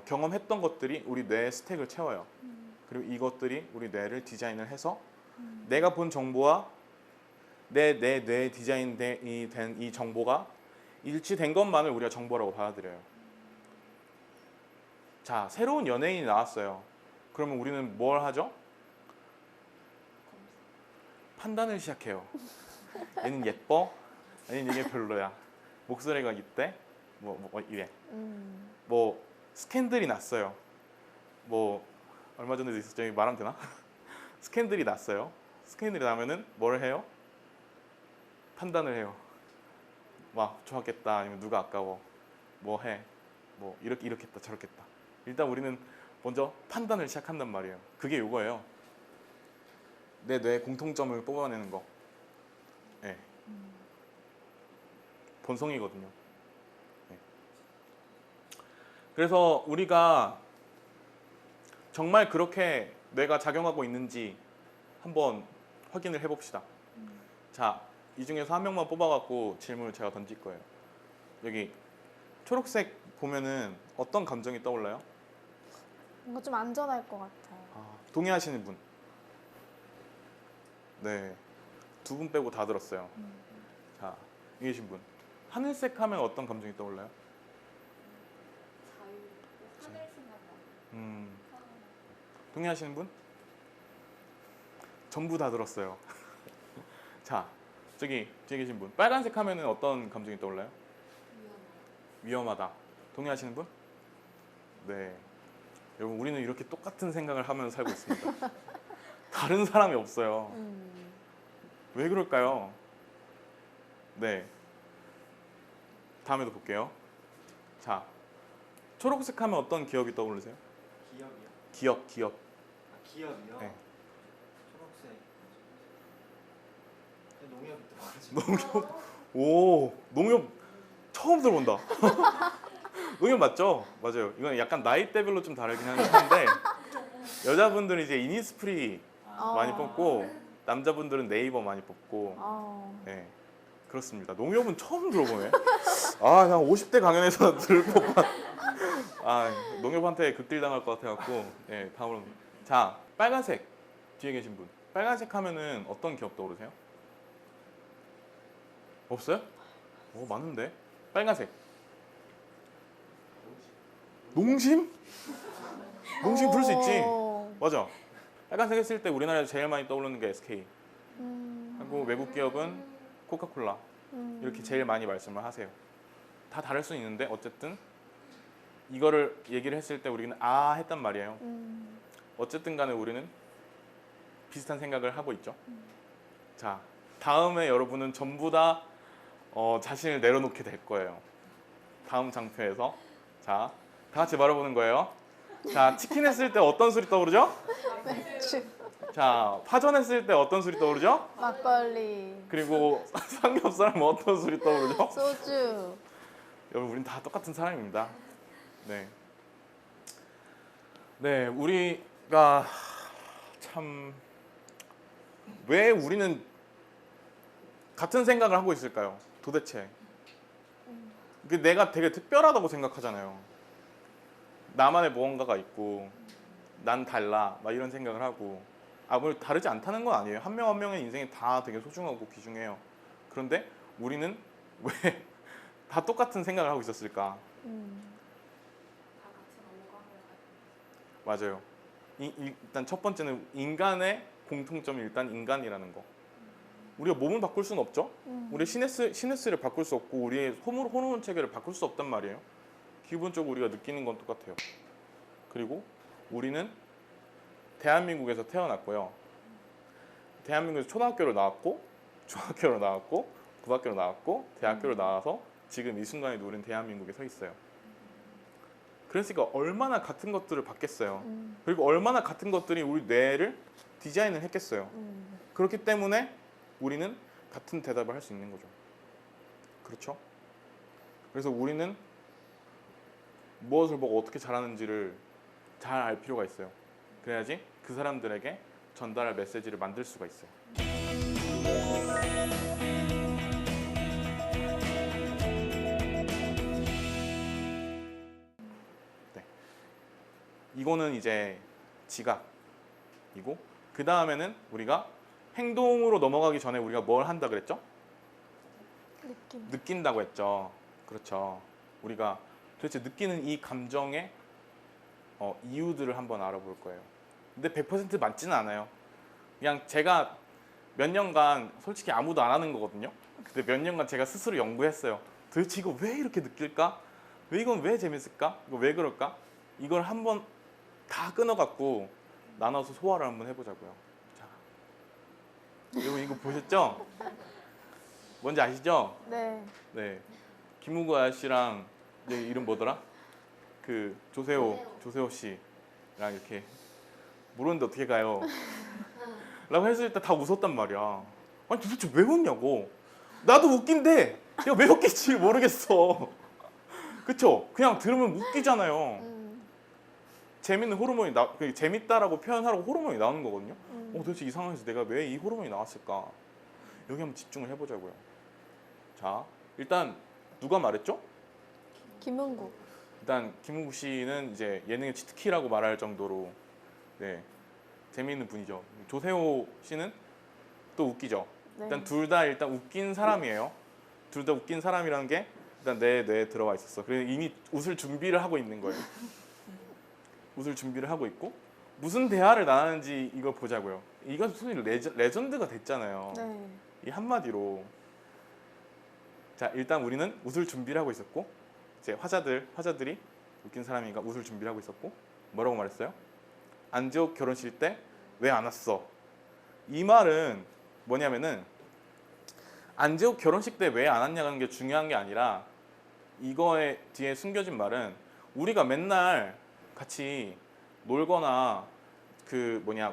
경험했던 것들이 우리 뇌의 스택을 채워요. 그리고 이것들이 우리 뇌를 디자인을 해서 내가 본 정보와 내 뇌에 디자인이 된 이 정보가 일치된 것만을 우리가 정보라고 받아들여요. 자, 새로운 연예인이 나왔어요. 그러면 우리는 뭘 하죠? 판단을 시작해요. 얘는 예뻐? 아니면 이게 별로야? 목소리가 이때? 뭐 이래. 뭐 스캔들이 났어요. 뭐 얼마 전에도 있었죠. 여기 말하면 되나? 스캔들이 났어요. 스캔들이 나면은 뭘 해요? 판단을 해요. 막 좋았겠다. 아니면 누가 아까워. 뭐 해. 뭐 이렇게 했다 저렇게 했다. 일단 우리는 먼저 판단을 시작한단 말이에요. 그게 이거예요. 내 뇌의 공통점을 뽑아내는 거. 네. 본성이거든요. 네. 그래서 우리가 정말 그렇게 뇌가 작용하고 있는지 한번 확인을 해봅시다. 자, 이 중에서 한 명만 뽑아갖고 질문을 제가 던질 거예요. 여기 초록색 보면은 어떤 감정이 떠올라요? 뭔가 좀 안전할 것 같아요. 동의하시는 분? 네, 두 분 빼고 다 들었어요. 자, 여기 계신 분. 하늘색 하면 어떤 감정이 떠올라요? 동의하시는 분? 전부 다 들었어요. 자, 저기 뒤에 계신 분. 빨간색 하면 어떤 감정이 떠올라요? 위험하다. 동의하시는 분? 네. 여러분, 우리는 이렇게 똑같은 생각을 하면서 살고 있습니다. 다른 사람이 없어요. 왜 그럴까요? 네. 다음에도 볼게요. 자, 초록색 하면 어떤 기업이 떠오르세요? 기업이요? 기업. 기업이요? 네. 초록색. 농협이 들어가죠. 농협. 오, 농협 처음 들어본다. 농협 맞죠? 맞아요. 이건 약간 나이대별로 좀 다르긴 한데 여자분들은 이제 이니스프리 많이 뽑고 남자분들은 네이버 많이 뽑고 네 그렇습니다. 농협은 처음 들어보네. 아 그냥 50대 강연에서 들을 법한. 아 농협한테 극딜 당할 것 같아갖고 네 다음으로 자 빨간색 뒤에 계신 분 빨간색 하면은 어떤 기업 떠오르세요? 없어요? 오 많은데 빨간색 농심? 농심 부를 수 있지. 맞아. 빨간색 했을 때 우리나라에서 제일 많이 떠오르는 게 SK. 하고 외국 기업은 코카콜라. 이렇게 제일 많이 말씀을 하세요. 다 다를 수 있는데 어쨌든 이거를 얘기를 했을 때 우리는 아 했단 말이에요. 어쨌든 간에 우리는 비슷한 생각을 하고 있죠. 자, 다음에 여러분은 전부 다 자신을 내려놓게 될 거예요. 다음 장표에서. 자, 다 같이 말해보는 거예요. 자, 치킨 했을 때 어떤 술이 떠오르죠? 맥주, 자, 파전 했을 때 어떤 술이 떠오르죠? 막걸리, 그리고 삼겹살은 어떤 술이 떠오르죠? 소주. 여러분, 우린 다 똑같은 사람입니다. 네. 네, 우리가 참 왜 우리는 같은 생각을 하고 있을까요? 도대체. 내가 되게 특별하다고 생각하잖아요. 나만의 무언가가 있고 난 달라 막 이런 생각을 하고 뭐 다르지 않다는 건 아니에요. 한 명 한 명의 인생이 다 되게 소중하고 귀중해요. 그런데 우리는 왜 다 똑같은 생각을 하고 있었을까? 맞아요. 일단 첫 번째는 인간의 공통점이 일단 인간이라는 거. 우리가 몸을 바꿀 수는 없죠. 우리 시네스를 바꿀 수 없고 우리의 호르몬 체계를 바꿀 수 없단 말이에요. 기본적으로 우리가 느끼는 건 똑같아요. 그리고 우리는 대한민국에서 태어났고요. 대한민국에서 초등학교를 나왔고 중학교를 나왔고 고등학교를 나왔고 대학교를 나와서 지금 이 순간에 우리는 대한민국에 서 있어요. 그러니까 얼마나 같은 것들을 받겠어요. 그리고 얼마나 같은 것들이 우리 뇌를 디자인을 했겠어요. 그렇기 때문에 우리는 같은 대답을 할 수 있는 거죠. 그렇죠? 그래서 우리는 무엇을 보고 어떻게 잘하는지를 잘 알 필요가 있어요. 그래야지 그 사람들에게 전달할 메시지를 만들 수가 있어요. 네. 이거는 이제 지각이고 그 다음에는 우리가 행동으로 넘어가기 전에 우리가 뭘 한다 그랬죠? 느낀다고 했죠. 그렇죠. 우리가 도대체 느끼는 이 감정의 이유들을 한번 알아볼 거예요. 근데 100% 맞지는 않아요. 그냥 제가 몇 년간 솔직히 아무도 안 하는 거거든요. 근데 몇 년간 제가 스스로 연구했어요. 도대체 이거 왜 이렇게 느낄까? 이건 왜 재밌을까? 이거 왜 그럴까? 이걸 한번 다 끊어갖고 나눠서 소화를 한번 해보자고요. 자, 여러분 이거 보셨죠? 뭔지 아시죠? 네. 네. 김우구 아저씨랑 이제 이름 뭐더라? 그 조세호 씨랑 이렇게 모르는데 어떻게 가요? 라고 했을 때 다 웃었단 말이야. 아니 도대체 왜 웃냐고. 나도 웃긴데 야, 왜 웃길지 모르겠어. 그쵸? 그냥 들으면 웃기잖아요. 재밌는 호르몬이 재밌다라고 표현하라고 호르몬이 나오는 거거든요. 도대체 이 상황에서 내가 왜 이 호르몬이 나왔을까? 여기 한번 집중을 해보자고요. 자, 일단 누가 말했죠? 김은국. 일단 김은국 씨는 이제 예능의 치트키라고 말할 정도로 네 재미있는 분이죠. 조세호 씨는 또 웃기죠. 네. 일단 둘 다 일단 웃긴 사람이에요. 둘 다 웃긴 사람이라는 게 일단 내 뇌에 들어와 있었어. 그래서 이미 웃을 준비를 하고 있는 거예요. 웃을 준비를 하고 있고 무슨 대화를 나누는지 이거 보자고요. 이건 소위 레전드가 됐잖아요. 네. 이 한마디로. 자, 일단 우리는 웃을 준비를 하고 있었고 이제 화자들이 웃긴 사람이니까 웃을 준비를 하고 있었고 뭐라고 말했어요? 안재욱 결혼식 때 왜 안 왔어? 이 말은 뭐냐면은 안재욱 결혼식 때 왜 안 왔냐는 게 중요한 게 아니라 이거에 뒤에 숨겨진 말은 우리가 맨날 같이 놀거나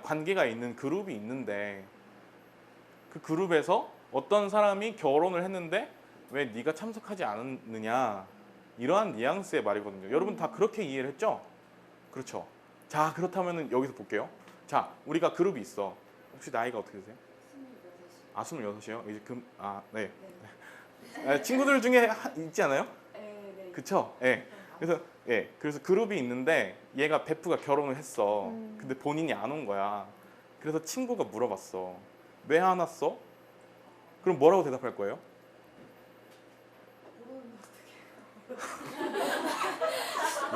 관계가 있는 그룹이 있는데 그 그룹에서 어떤 사람이 결혼을 했는데 왜 네가 참석하지 않았느냐 이러한 뉘앙스의 말이거든요. 여러분 다 그렇게 이해를 했죠? 그렇죠. 자, 그렇다면 여기서 볼게요. 자, 우리가 그룹이 있어. 혹시 나이가 어떻게 되세요? 26이요. 26이요? 이제 네. 친구들 중에 있지 않아요? 네. 그쵸? 예. 그래서 그룹이 있는데 얘가 베프가 결혼을 했어. 근데 본인이 안 온 거야. 그래서 친구가 물어봤어. 왜 안 왔어? 그럼 뭐라고 대답할 거예요?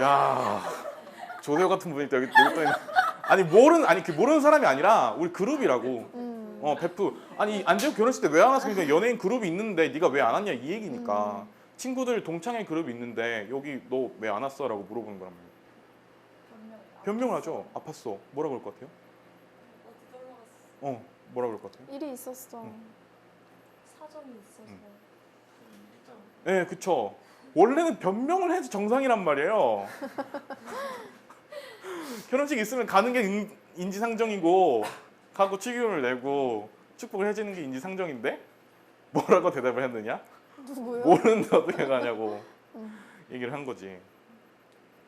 야, 조세호 같은 분이 또 여기 또 있네. 모르는 사람이 아니라 우리 그룹이라고. 베프. 아니 안재욱 결혼식 때 왜 안 왔어? 그러니까 연예인 그룹이 있는데 네가 왜 안 왔냐 이 얘기니까. 친구들 동창회 그룹이 있는데 여기 너 왜 안 왔어? 라고 물어보는 거란 말이에요. 변명을 하죠. 아팠어. 뭐라 그럴 것 같아요? 뭐라 그럴 것 같아요? 일이 있었어. 사정이 있어서. 네, 그쵸. 원래는 변명을 해도 정상이란 말이에요. 결혼식 있으면 가는 게 인지상정이고 가고 축의금을 내고 축복을 해주는 게 인지상정인데 뭐라고 대답을 했느냐? 누구요? 모르는데 어떻게 가냐고 얘기를 한 거지.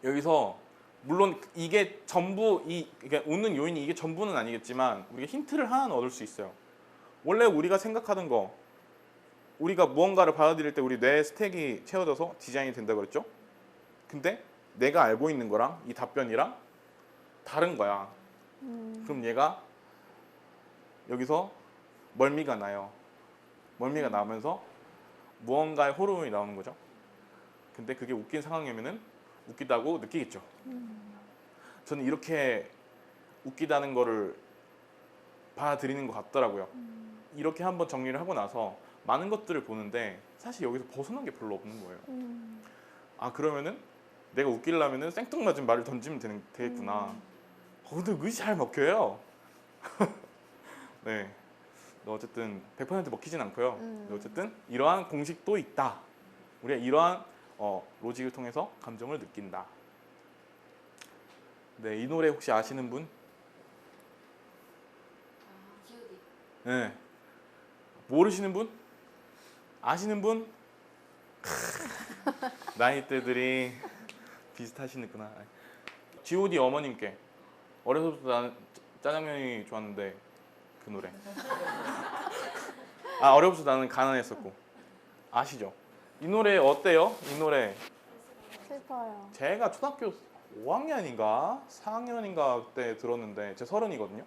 여기서 물론 이게 전부 그러니까 웃는 요인이 이게 전부는 아니겠지만 우리가 힌트를 하나 얻을 수 있어요. 원래 우리가 생각하던 거 우리가 무언가를 받아들일 때 우리 뇌 스택이 채워져서 디자인이 된다고 그랬죠? 근데 내가 알고 있는 거랑 이 답변이랑 다른 거야. 그럼 얘가 여기서 멀미가 나요. 멀미가 나면서 무언가의 호르몬이 나오는 거죠. 근데 그게 웃긴 상황이면은 웃기다고 느끼겠죠. 저는 이렇게 웃기다는 거를 받아들이는 것 같더라고요. 이렇게 한번 정리를 하고 나서 많은 것들을 보는데 사실 여기서 벗어난 게 별로 없는 거예요. 아, 그러면은 내가 웃기려면은 생뚱맞은 말을 던지면 되겠구나. 근데 의지 잘 먹혀요. 네. 어쨌든 100% 먹히진 않고요. 근데 어쨌든 이러한 공식도 있다. 우리가 이러한 로직을 통해서 감정을 느낀다. 네, 이 노래 혹시 아시는 분? 네. 모르시는 분? 아시는 분? 나이대들이 비슷하시는구나. G.O.D 어머님께 어려서부터 나는 짜장면이 좋았는데 그 노래. 어려서부터 나는 가난했었고. 아시죠? 이 노래 어때요? 이 노래 슬퍼요. 제가 초등학교 5학년인가 4학년인가 때 들었는데 제 30이거든요.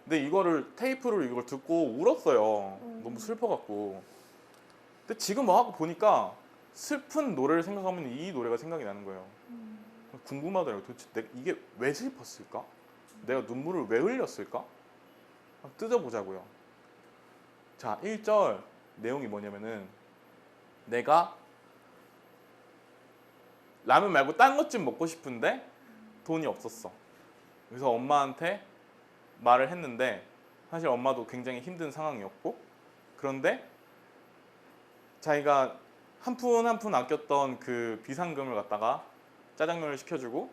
근데 테이프를 이걸 듣고 울었어요. 너무 슬퍼갖고. 근데 지금 와갖고 보니까 슬픈 노래를 생각하면 이 노래가 생각이 나는 거예요. 궁금하더라고요. 도대체 이게 왜 슬펐을까? 내가 눈물을 왜 흘렸을까? 한번 뜯어보자고요. 자, 1절 내용이 뭐냐면은 내가 라면 말고 딴 것 좀 먹고 싶은데 돈이 없었어. 그래서 엄마한테 말을 했는데 사실 엄마도 굉장히 힘든 상황이었고, 그런데 자기가 한 푼 한 푼 아꼈던 그 비상금을 갖다가 짜장면을 시켜주고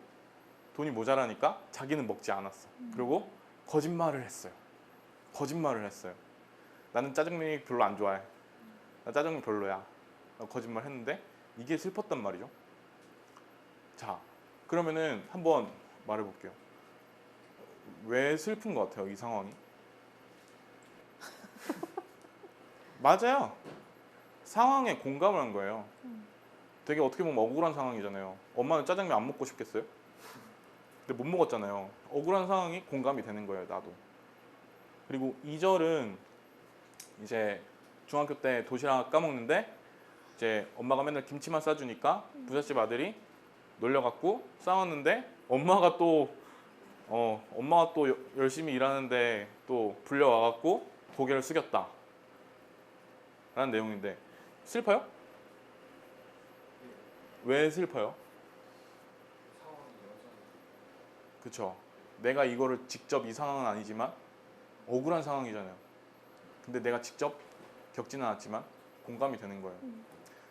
돈이 모자라니까 자기는 먹지 않았어. 그리고 거짓말을 했어요. 나는 짜장면이 별로 안 좋아해. 나 짜장면 별로야. 거짓말 했는데 이게 슬펐단 말이죠. 자, 그러면은 한번 말해볼게요. 왜 슬픈 것 같아요, 이 상황이? 맞아요. 상황에 공감을 한 거예요. 되게 어떻게 보면 억울한 상황이잖아요. 엄마는 짜장면 안 먹고 싶겠어요? 근데 못 먹었잖아요. 억울한 상황이 공감이 되는 거예요, 나도. 그리고 2절은 이제 중학교 때 도시락 까먹는데 이제 엄마가 맨날 김치만 싸주니까 부잣집 아들이 놀려갖고 싸웠는데 엄마가 또 열심히 일하는데 또 불려와갖고 고개를 숙였다 라는 내용인데 슬퍼요? 왜 슬퍼요? 그쵸. 내가 이거를 직접 이 상황은 아니지만 억울한 상황이잖아요. 근데 내가 직접 겪지는 않았지만 공감이 되는 거예요.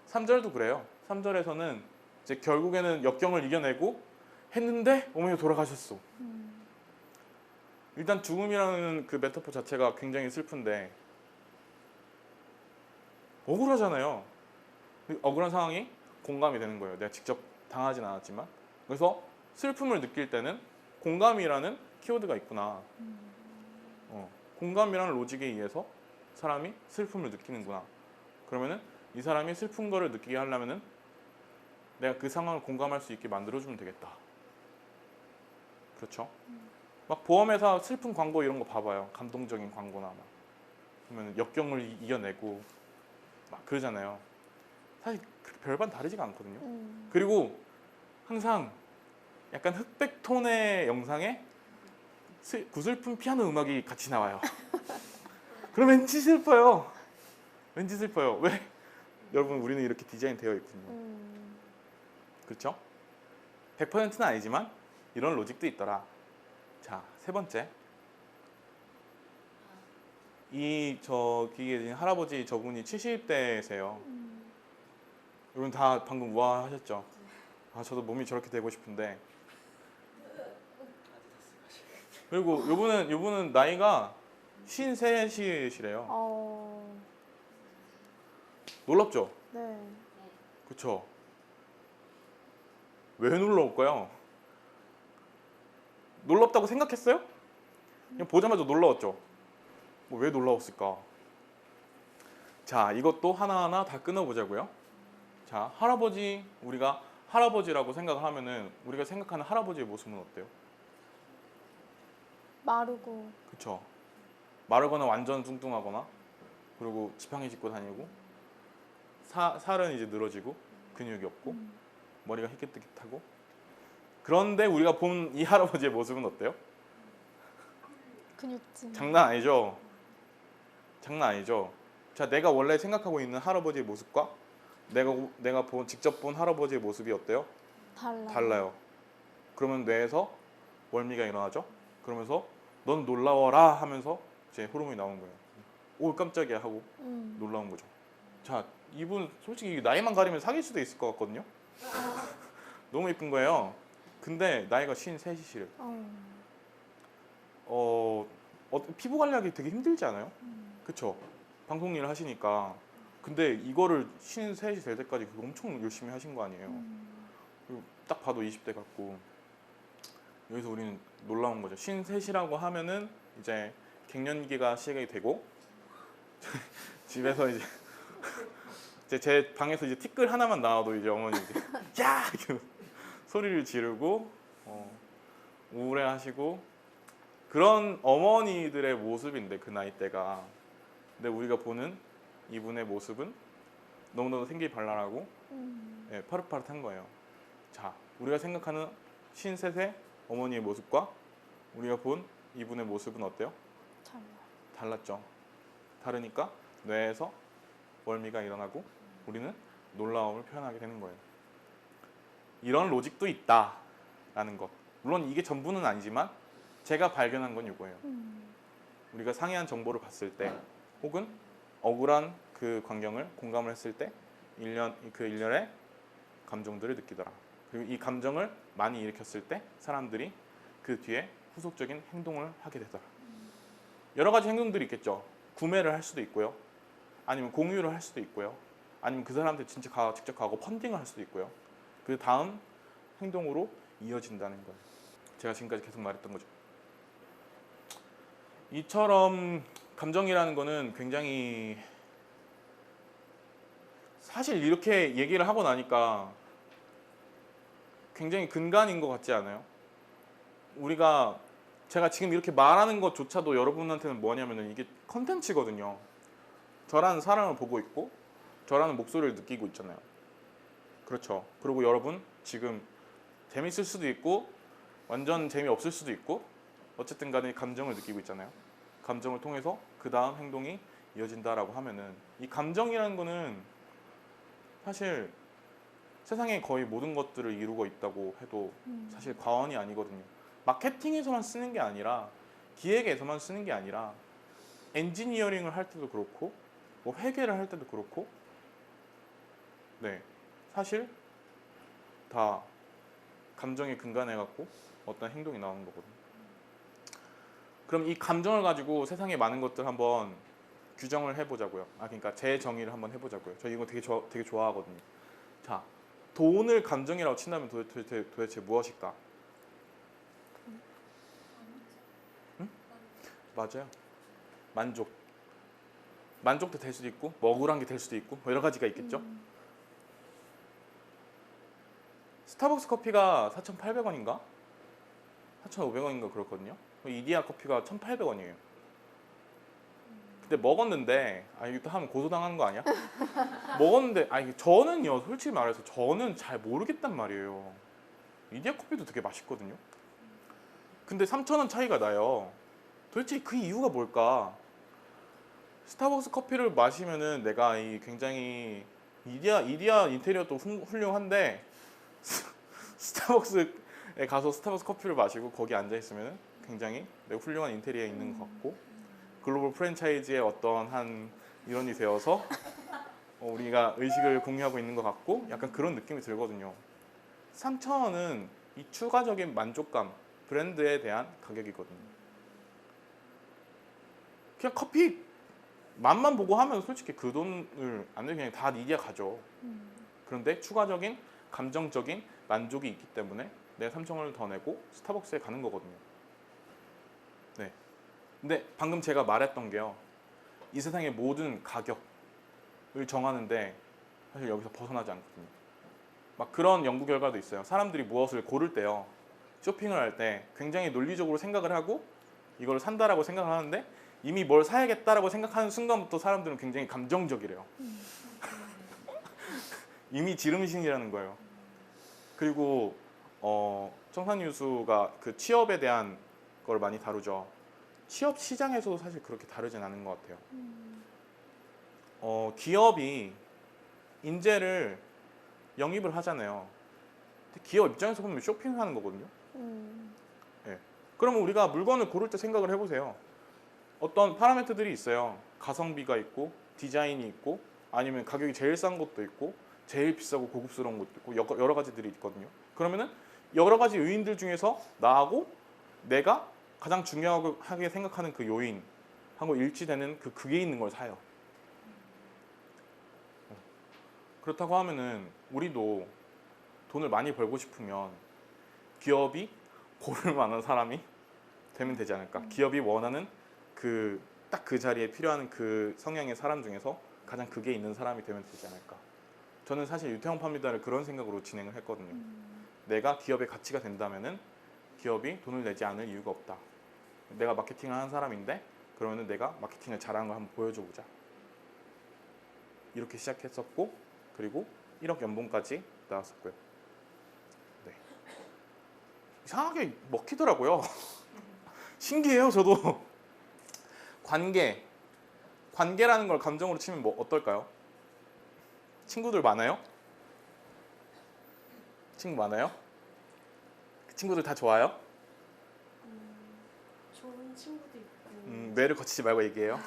3절도 그래요. 3절에서는 이제 결국에는 역경을 이겨내고 했는데 어머니가 돌아가셨어. 일단 죽음이라는 그 메타포 자체가 굉장히 슬픈데 억울하잖아요. 억울한 상황이 공감이 되는 거예요. 내가 직접 당하진 않았지만. 그래서 슬픔을 느낄 때는 공감이라는 키워드가 있구나. 공감이라는 로직에 의해서 사람이 슬픔을 느끼는구나. 그러면은 이 사람이 슬픈 거를 느끼게 하려면은 내가 그 상황을 공감할 수 있게 만들어주면 되겠다. 그렇죠? 막 보험회사 슬픈 광고 이런 거 봐봐요. 감동적인 광고나 막. 그러면 역경을 이겨내고 막 그러잖아요. 사실 별반 다르지가 않거든요. 그리고 항상 약간 흑백 톤의 영상에 구슬픈 피아노 음악이 같이 나와요. 그럼 왠지 슬퍼요. 왠지 슬퍼요. 왜? 여러분 우리는 이렇게 디자인 되어 있거든요. 그렇죠? 100%는 아니지만 이런 로직도 있더라. 자, 세 번째. 이 저기 계신 할아버지 저분이 70대세요. 여러분 다 방금 우아하셨죠? 아, 저도 몸이 저렇게 되고 싶은데. 그리고 요분은 나이가 53이시래요. 놀랍죠? 네. 그렇죠? 왜 놀라울까요? 놀랍다고 생각했어요? 그냥 보자마자 놀라웠죠? 뭐 왜 놀라웠을까? 자, 이것도 하나하나 다 끊어보자고요. 자, 할아버지, 우리가 할아버지라고 생각을 하면은 우리가 생각하는 할아버지의 모습은 어때요? 마르고. 그쵸? 마르거나 완전 뚱뚱하거나, 그리고 지팡이 짚고 다니고, 살은 이제 늘어지고 근육이 없고 머리가 희끗희끗하고. 그런데 우리가 본 이 할아버지의 모습은 어때요? 근육질. 장난 아니죠? 장난 아니죠? 자, 내가 원래 생각하고 있는 할아버지의 모습과 내가 직접 본 할아버지의 모습이 어때요? 달라요. 그러면 뇌에서 월미가 일어나죠? 그러면서 넌 놀라워라 하면서 이제 호르몬이 나오는 거예요. 오, 깜짝이야 하고 놀라운 거죠. 자, 이분 솔직히 나이만 가리면 사귈 수도 있을 것 같거든요. 너무 예쁜 거예요. 근데 나이가 53이시래요. 피부 관리하기 되게 힘들지 않아요? 그쵸? 방송 일을 하시니까. 근데 이거를 53이 될 때까지 그거 엄청 열심히 하신 거 아니에요? 그리고 딱 봐도 20대 같고. 여기서 우리는 놀라운 거죠. 53이라고 하면은 이제 갱년기가 시작이 되고 집에서 이제 제 방에서 이제 티끌 하나만 나와도 이제 어머니 이제 야! 이렇게 소리를 지르고 우울해하시고 그런 어머니들의 모습인데 그 나이대가. 근데 우리가 보는 이분의 모습은 너무너무 생기발랄하고 예, 파릇파릇한 거예요. 자, 우리가 생각하는 53세 어머니의 모습과 우리가 본 이분의 모습은 어때요? 달랐죠. 다르니까 뇌에서 월미가 일어나고 우리는 놀라움을 표현하게 되는 거예요. 이런 로직도 있다라는 것. 물론 이게 전부는 아니지만 제가 발견한 건 이거예요. 우리가 상이한 정보를 봤을 때 혹은 억울한 그 광경을 공감을 했을 때 그 일련의 감정들을 느끼더라. 그리고 이 감정을 많이 일으켰을 때 사람들이 그 뒤에 후속적인 행동을 하게 되더라. 여러 가지 행동들이 있겠죠. 구매를 할 수도 있고요. 아니면 공유를 할 수도 있고요. 아니면 그 사람한테 직접 가고 펀딩을 할 수도 있고요. 그 다음 행동으로 이어진다는 거예요. 제가 지금까지 계속 말했던 거죠. 이처럼 감정이라는 거는 굉장히 사실 이렇게 얘기를 하고 나니까 굉장히 근간인 것 같지 않아요? 제가 지금 이렇게 말하는 것조차도 여러분한테는 뭐냐면은 이게 컨텐츠거든요. 저라는 사람을 보고 있고 저라는 목소리를 느끼고 있잖아요. 그렇죠. 그리고 여러분 지금 재밌을 수도 있고 완전 재미없을 수도 있고 어쨌든 간에 감정을 느끼고 있잖아요. 감정을 통해서 그 다음 행동이 이어진다라고 하면은 이 감정이라는 거는 사실 세상의 거의 모든 것들을 이루고 있다고 해도 사실 과언이 아니거든요. 마케팅에서만 쓰는 게 아니라 기획에서만 쓰는 게 아니라 엔지니어링을 할 때도 그렇고 뭐 회계를 할 때도 그렇고 네, 사실 다 감정에 근간해 갖고 어떤 행동이 나오는 거거든요. 그럼 이 감정을 가지고 세상의 많은 것들 한번 규정을 해보자고요. 그러니까 재정의를 한번 해보자고요. 저 이거 되게 좋아하거든요. 자, 돈을 감정이라고 친다면 도대체 무엇일까? 응? 맞아요. 만족도 될 수도 있고 뭐 억울한 게 될 수도 있고 뭐 여러 가지가 있겠죠. 스타벅스 커피가 4,800원인가? 4,500원인가 그렇거든요. 이디야 커피가 1,800원이에요. 근데 먹었는데 이거 또 하면 고소당하는 거 아니야? 먹었는데 저는요 솔직히 말해서 저는 잘 모르겠단 말이에요. 이디야 커피도 되게 맛있거든요. 근데 3,000원 차이가 나요. 도대체 그 이유가 뭘까? 스타벅스 커피를 마시면은 내가 굉장히 이디야 인테리어도 훌륭한데 스타벅스에 가서 스타벅스 커피를 마시고 거기 앉아 있으면은 굉장히 내가 훌륭한 인테리어에 있는 것 같고 글로벌 프랜차이즈의 어떤 한 일원이 되어서 우리가 의식을 공유하고 있는 것 같고 약간 그런 느낌이 들거든요. 3,000원은 이 추가적인 만족감, 브랜드에 대한 가격이거든요. 그냥 커피 맛만 보고 하면 솔직히 그 돈을 안 내고 그냥 다 니디야 가죠. 그런데 추가적인 감정적인 만족이 있기 때문에 내가 3,000원을 더 내고 스타벅스에 가는 거거든요. 네. 근데 방금 제가 말했던 게요. 이 세상의 모든 가격을 정하는데 사실 여기서 벗어나지 않거든요. 막 그런 연구 결과도 있어요. 사람들이 무엇을 고를 때요. 쇼핑을 할 때 굉장히 논리적으로 생각을 하고 이걸 산다라고 생각을 하는데 이미 뭘 사야겠다라고 생각하는 순간부터 사람들은 굉장히 감정적이래요. 이미 지름신이라는 거예요. 그리고 청산유수가 그 취업에 대한 걸 많이 다루죠. 취업 시장에서도 사실 그렇게 다르진 않은 것 같아요. 기업이 인재를 영입을 하잖아요. 근데 기업 입장에서 보면 쇼핑하는 거거든요. 네. 그러면 우리가 물건을 고를 때 생각을 해보세요. 어떤 파라미터들이 있어요. 가성비가 있고 디자인이 있고 아니면 가격이 제일 싼 것도 있고 제일 비싸고 고급스러운 것도 있고 여러 가지들이 있거든요. 그러면은 여러 가지 요인들 중에서 나하고 내가 가장 중요하게 생각하는 그 요인하고 일치되는 그게 있는 걸 사요. 그렇다고 하면은 우리도 돈을 많이 벌고 싶으면 기업이 고를 만한 사람이 되면 되지 않을까? 기업이 원하는 딱 그 자리에 필요한 그 성향의 사람 중에서 가장 그게 있는 사람이 되면 되지 않을까? 저는 사실 유태형 팝니다를 그런 생각으로 진행을 했거든요. 내가 기업의 가치가 된다면은 기업이 돈을 내지 않을 이유가 없다. 내가 마케팅을 하는 사람인데 그러면은 내가 마케팅을 잘하는 걸 한번 보여줘 보자. 이렇게 시작했었고 그리고 1억 연봉까지 나왔었고요. 네. 이상하게 먹히더라고요. 신기해요, 저도. 관계라는 걸 감정으로 치면 뭐 어떨까요? 친구들 많아요? 친구 많아요? 그 친구들 다 좋아요? 좋은 친구도 있고 뇌를 거치지 말고 얘기해요.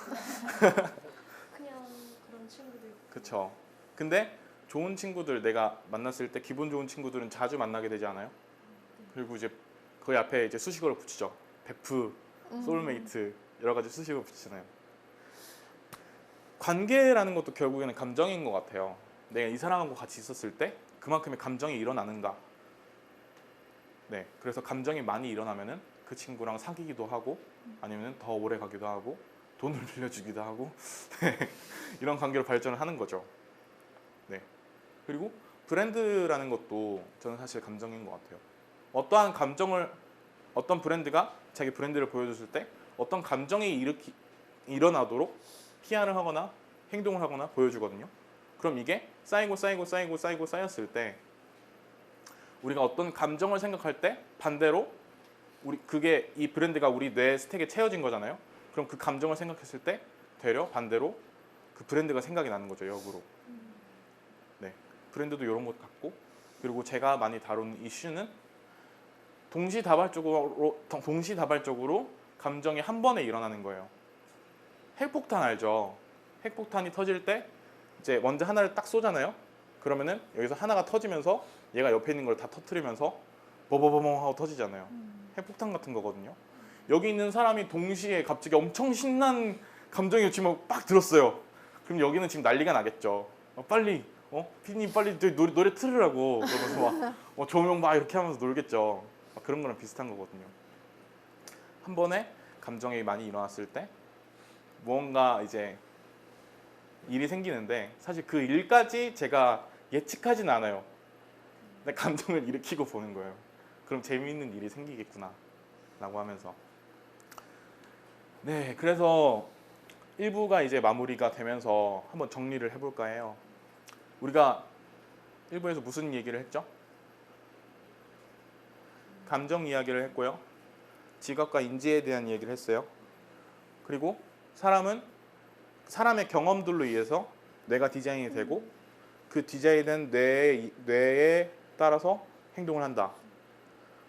그냥 그런 친구도 있고 그렇죠. 근데 좋은 친구들 내가 만났을 때 기분 좋은 친구들은 자주 만나게 되지 않아요? 그리고 이제 그 앞에 이제 수식어를 붙이죠. 베프, 소울메이트 여러 가지 수식어를 붙이잖아요. 관계라는 것도 결국에는 감정인 것 같아요. 내가 이 사람하고 같이 있었을 때 그만큼의 감정이 일어나는가. 네, 그래서 감정이 많이 일어나면은 그 친구랑 사귀기도 하고 아니면 더 오래 가기도 하고 돈을 빌려주기도 하고 이런 관계로 발전을 하는 거죠. 네. 그리고 브랜드라는 것도 저는 사실 감정인 것 같아요. 어떤 브랜드가 자기 브랜드를 보여줬을 때 어떤 감정이 일어나도록 PR을 하거나 행동을 하거나 보여주거든요. 그럼 이게 쌓였을 때 우리가 어떤 감정을 생각할 때 반대로 이 브랜드가 우리 뇌 스택에 채워진 거잖아요. 그럼 그 감정을 생각했을 때 되려 반대로 그 브랜드가 생각이 나는 거죠, 역으로. 네, 브랜드도 이런 것 같고 그리고 제가 많이 다룬 이슈는 동시다발적으로 감정이 한 번에 일어나는 거예요. 핵폭탄 알죠? 핵폭탄이 터질 때 이제 먼저 하나를 딱 쏘잖아요. 그러면은 여기서 하나가 터지면서 얘가 옆에 있는 걸 다 터트리면서 버버버벙 하고 터지잖아요. 핵폭탄 같은 거거든요. 여기 있는 사람이 동시에 갑자기 엄청 신난 감정이 지금 빡 들었어요. 그럼 여기는 지금 난리가 나겠죠. 빨리 피디님 빨리 저기 노래 틀으라고 그러면서 막 조명 막 이렇게 하면서 놀겠죠. 막 그런 거랑 비슷한 거거든요. 한 번에 감정이 많이 일어났을 때 무언가 이제 일이 생기는데 사실 그 일까지 제가 예측하진 않아요. 근데 감정을 일으키고 보는 거예요. 그럼 재미있는 일이 생기겠구나 라고 하면서. 네, 그래서 1부가 이제 마무리가 되면서 한번 정리를 해볼까 해요. 우리가 1부에서 무슨 얘기를 했죠? 감정 이야기를 했고요. 지각과 인지에 대한 얘기를 했어요. 그리고 사람은 사람의 경험들로 의해서 뇌가 디자인이 되고 그 디자인된 뇌에 따라서 행동을 한다.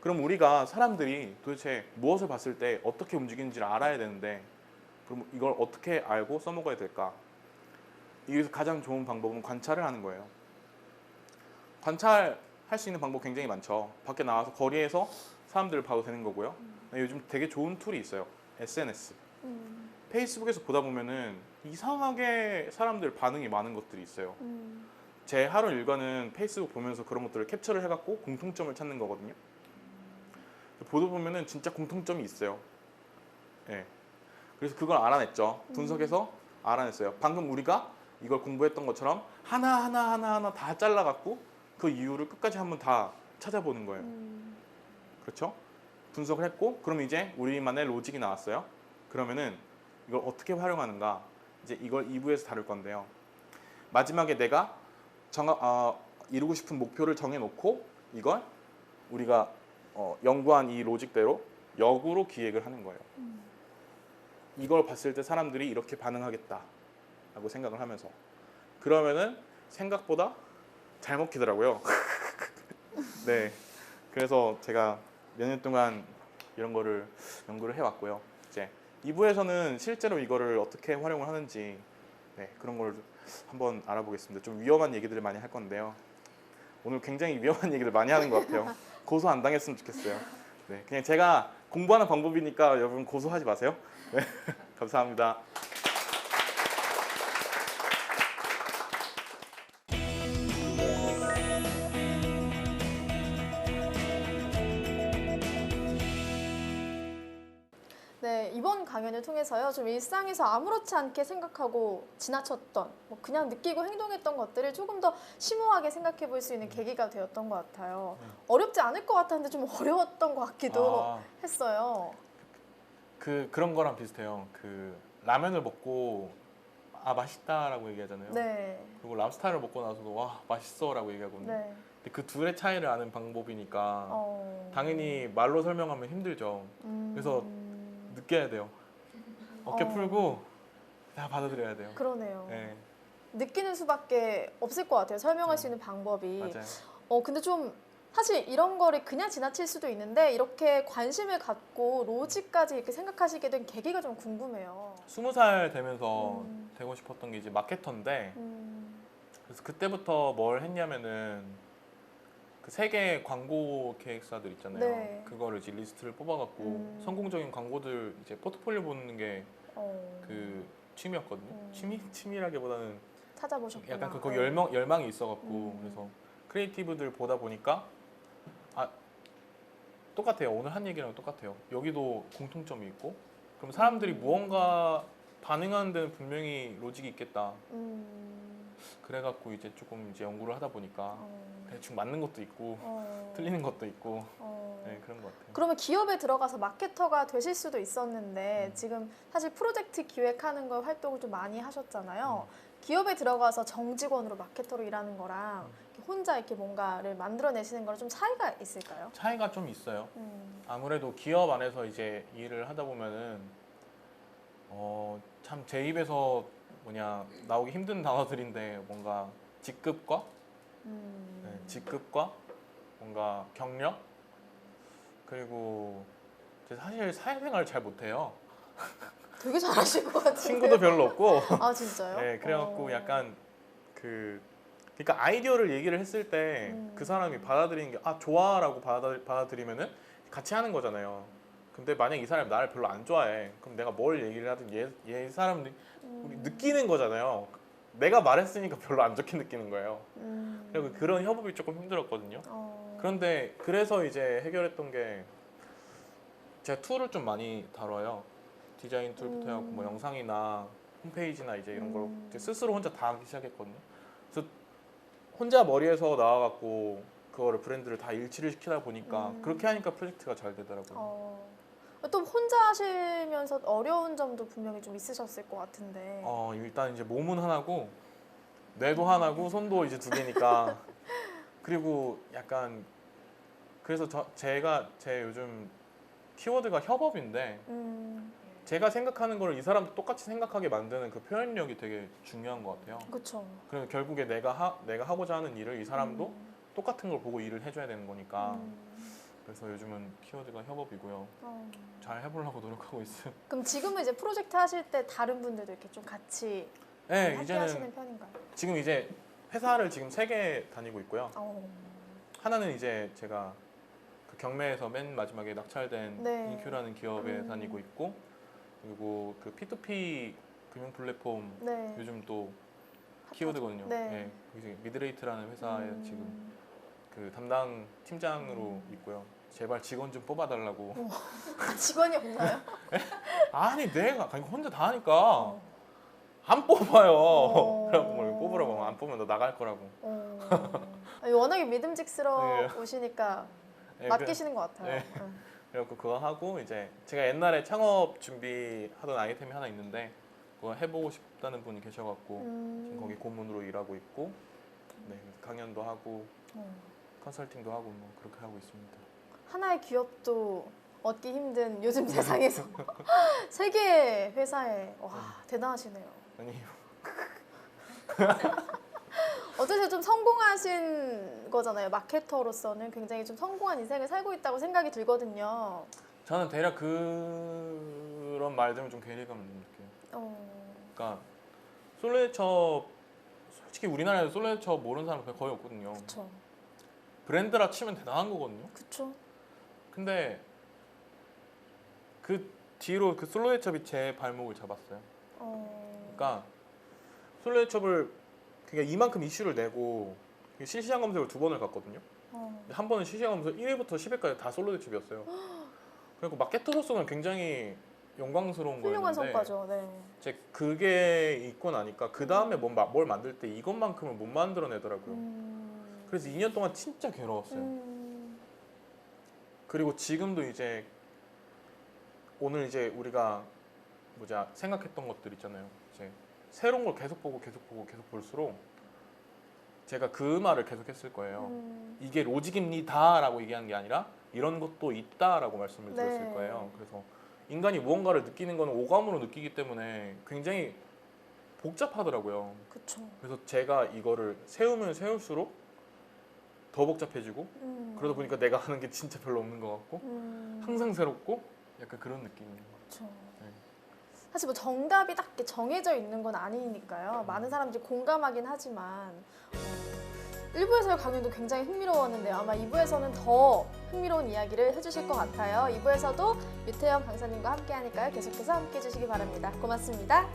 그럼 우리가 사람들이 도대체 무엇을 봤을 때 어떻게 움직이는지를 알아야 되는데 그럼 이걸 어떻게 알고 써먹어야 될까? 여기서 가장 좋은 방법은 관찰을 하는 거예요. 관찰할 수 있는 방법 굉장히 많죠. 밖에 나와서 거리에서 사람들을 봐도 되는 거고요. 요즘 되게 좋은 툴이 있어요. SNS. 페이스북에서 보다 보면은 이상하게 사람들 반응이 많은 것들이 있어요. 제 하루 일과는 페이스북 보면서 그런 것들을 캡처를 해갖고 공통점을 찾는 거거든요. 보다 보면은 진짜 공통점이 있어요. 예. 그래서 그걸 알아냈죠. 분석해서 알아냈어요. 방금 우리가 이걸 공부했던 것처럼 하나 다 잘라갖고 그 이유를 끝까지 한번 다 찾아보는 거예요. 그렇죠? 분석을 했고 그럼 이제 우리만의 로직이 나왔어요. 그러면은 이걸 어떻게 활용하는가? 이제 이걸 2부에서 다룰 건데요. 마지막에 내가 이루고 싶은 목표를 정해놓고 이걸 우리가 연구한 이 로직대로 역으로 기획을 하는 거예요. 이걸 봤을 때 사람들이 이렇게 반응하겠다라고 생각을 하면서 그러면은 생각보다 잘 먹히더라고요. 네, 그래서 제가 몇 년 동안 이런 거를 연구를 해왔고요. 이제 2부에서는 실제로 이거를 어떻게 활용을 하는지 그런 걸 한번 알아보겠습니다. 좀 위험한 얘기들을 많이 할 건데요. 오늘 굉장히 위험한 얘기를 많이 하는 것 같아요. 고소 안 당했으면 좋겠어요. 네, 그냥 제가 공부하는 방법이니까 여러분 고소하지 마세요. 네, 감사합니다. 네, 이번 강연을 통해서요. 좀 일상에서 아무렇지 않게 생각하고 지나쳤던, 뭐 그냥 느끼고 행동했던 것들을 조금 더 심오하게 생각해 볼 수 있는 계기가 되었던 것 같아요. 어렵지 않을 것 같았는데 좀 어려웠던 것 같기도 했어요. 그런 거랑 비슷해요. 라면을 먹고 맛있다라고 얘기하잖아요. 네. 그리고 랍스타를 먹고 나서도 와 맛있어라고 얘기하거든요. 네. 근데 그 둘의 차이를 아는 방법이니까 당연히 말로 설명하면 힘들죠. 그래서 느껴야 돼요. 어깨 풀고 다 받아들여야 돼요. 그러네요. 네, 느끼는 수밖에 없을 것 같아요. 설명할 수 있는 방법이. 맞아요. 근데 좀 사실 이런 거를 그냥 지나칠 수도 있는데 이렇게 관심을 갖고 로직까지 이렇게 생각하시게 된 계기가 좀 궁금해요. 20살 되면서 되고 싶었던 게 이제 마케터인데 그래서 그때부터 뭘 했냐면은 그 세계 광고 기획사들 있잖아요. 네. 그거를 이제 리스트를 뽑아갖고 성공적인 광고들 이제 포트폴리오 보는 게 그 취미였거든요. 취미라기보다는 찾아보셨구나. 약간 거기 열망이 있어갖고 그래서 크리에이티브들 보다 보니까 똑같아요. 오늘 한 얘기랑 똑같아요. 여기도 공통점이 있고 그럼 사람들이 무언가 반응하는 데는 분명히 로직이 있겠다. 그래갖고 이제 조금 이제 연구를 하다 보니까 대충 맞는 것도 있고 틀리는 것도 있고 네, 그런 것 같아요. 그러면 기업에 들어가서 마케터가 되실 수도 있었는데 지금 사실 프로젝트 기획하는 걸 활동을 좀 많이 하셨잖아요. 기업에 들어가서 정직원으로 마케터로 일하는 거랑 혼자 이렇게 뭔가를 만들어내시는 거랑 좀 차이가 있을까요? 차이가 좀 있어요. 아무래도 기업 안에서 이제 일을 하다 보면은 참 제 입에서 나오기 힘든 단어들인데 뭔가 직급과 직급과 뭔가 경력 그리고 사실 사회생활을 잘 못해요. 되게 잘하실 것 같은데. 친구도 별로 없고. 아 진짜요? 네, 그래갖고 약간 그러니까 아이디어를 얘기를 했을 때 그 사람이 받아들이는 게 좋아라고 받아들이면은 같이 하는 거잖아요. 근데 만약 이 사람이 나를 별로 안 좋아해. 그럼 내가 뭘 얘기를 하든 얘 사람이 우리 느끼는 거잖아요. 내가 말했으니까 별로 안 좋게 느끼는 거예요. 음. 그리고 그런 협업이 조금 힘들었거든요. 어. 그런데 그래서 이제 해결했던 게 제가 툴을 좀 많이 다뤄요. 디자인 툴부터 해갖고 뭐 영상이나 홈페이지나 이제 이런 걸 이제 스스로 혼자 다 하기 시작했거든요. 그래서 혼자 머리에서 나와갖고 그거를 브랜드를 다 일치를 시키다 보니까 그렇게 하니까 프로젝트가 잘 되더라고요. 또 혼자 하시면서 어려운 점도 분명히 좀 있으셨을 것 같은데. 일단 이제 몸은 하나고 뇌도 하나고 손도 이제 2개니까 그리고 약간 그래서 제가 제 요즘 키워드가 협업인데 제가 생각하는 걸 이 사람도 똑같이 생각하게 만드는 그 표현력이 되게 중요한 것 같아요. 그렇죠. 그래서 결국에 내가 하고자 하는 일을 이 사람도 똑같은 걸 보고 일을 해줘야 되는 거니까 그래서 요즘은 키워드가 협업이고요. 잘 해보려고 노력하고 있어요. 그럼 지금은 이제 프로젝트 하실 때 다른 분들도 이렇게 좀 같이 네, 함께 이제는 하시는 편인가요? 지금 이제 회사를 지금 3개 다니고 있고요. 하나는 이제 제가 그 경매에서 맨 마지막에 낙찰된 네. 인큐라는 기업에 다니고 있고 그리고 그 P2P 금융 플랫폼 네. 요즘 또 키워드거든요. 네. 네, 거기서 미드레이트라는 회사에 지금 그 담당 팀장으로 있고요. 제발 직원 좀 뽑아달라고. 직원이 없나요? 아니 내가 혼자 다 하니까 안 뽑아요. 그래갖고 뭘 뽑으라고 하면 안 뽑으면 너 나갈 거라고. 아니, 워낙에 믿음직스러우시니까 네, 맡기시는 것 같아요. 네. 그래갖고 그거 하고 이제 제가 옛날에 창업 준비하던 아이템이 하나 있는데 그거 해보고 싶다는 분이 계셔갖고 지금 거기 고문으로 일하고 있고 네, 강연도 하고 컨설팅도 하고 뭐 그렇게 하고 있습니다. 하나의 기업도 얻기 힘든 요즘 세상에서 3개의 회사에 와 대단하시네요. 아니에요. 어쨌든 좀 성공하신 거잖아요. 마케터로서는 굉장히 좀 성공한 인생을 살고 있다고 생각이 들거든요. 저는 대략 그런 말 들으면 좀 괴리감을 느껴요. 그러니까 솔로헤쳐 솔직히 우리나라에서 솔로헤쳐 모르는 사람 거의 없거든요. 그렇죠. 브랜드라 치면 대단한 거거든요. 그렇죠. 근데 그 뒤로 그 솔로헤첩이 제 발목을 잡았어요. 그러니까 솔로헤첩을 그러니까 이만큼 이슈를 내고 실시간 검색을 2번을 갔거든요. 한 번은 실시간 검색 1위부터 10위까지 다 솔로헤첩이었어요. 그리고 마케터로서는 굉장히 영광스러운 훌륭한 거였는데 성과죠. 네. 이제 그게 있고 나니까 그 다음에 뭘 만들 때 이것만큼은 못 만들어내더라고요. 그래서 2년 동안 진짜 괴로웠어요. 그리고 지금도 이제 오늘 이제 우리가 생각했던 것들 있잖아요. 이제 새로운 걸 계속 보고 계속 볼수록 제가 그 말을 계속 했을 거예요. 이게 로직입니다라고 얘기한 게 아니라 이런 것도 있다라고 말씀을 드렸을 네. 거예요. 그래서 인간이 무언가를 느끼는 거는 오감으로 느끼기 때문에 굉장히 복잡하더라고요. 그렇죠. 그래서 제가 이거를 세우면 세울수록 더 복잡해지고 그러다 보니까 내가 하는 게 진짜 별로 없는 것 같고 항상 새롭고 약간 그런 느낌이에요. 그렇죠. 네. 사실 뭐 정답이 딱 이렇게 정해져 있는 건 아니니까요. 많은 사람들이 공감하긴 하지만 1부에서의 강연도 굉장히 흥미로웠는데요. 아마 2부에서는 더 흥미로운 이야기를 해주실 것 같아요. 2부에서도 유태영 강사님과 함께 하니까요. 계속해서 함께 해주시기 바랍니다. 고맙습니다.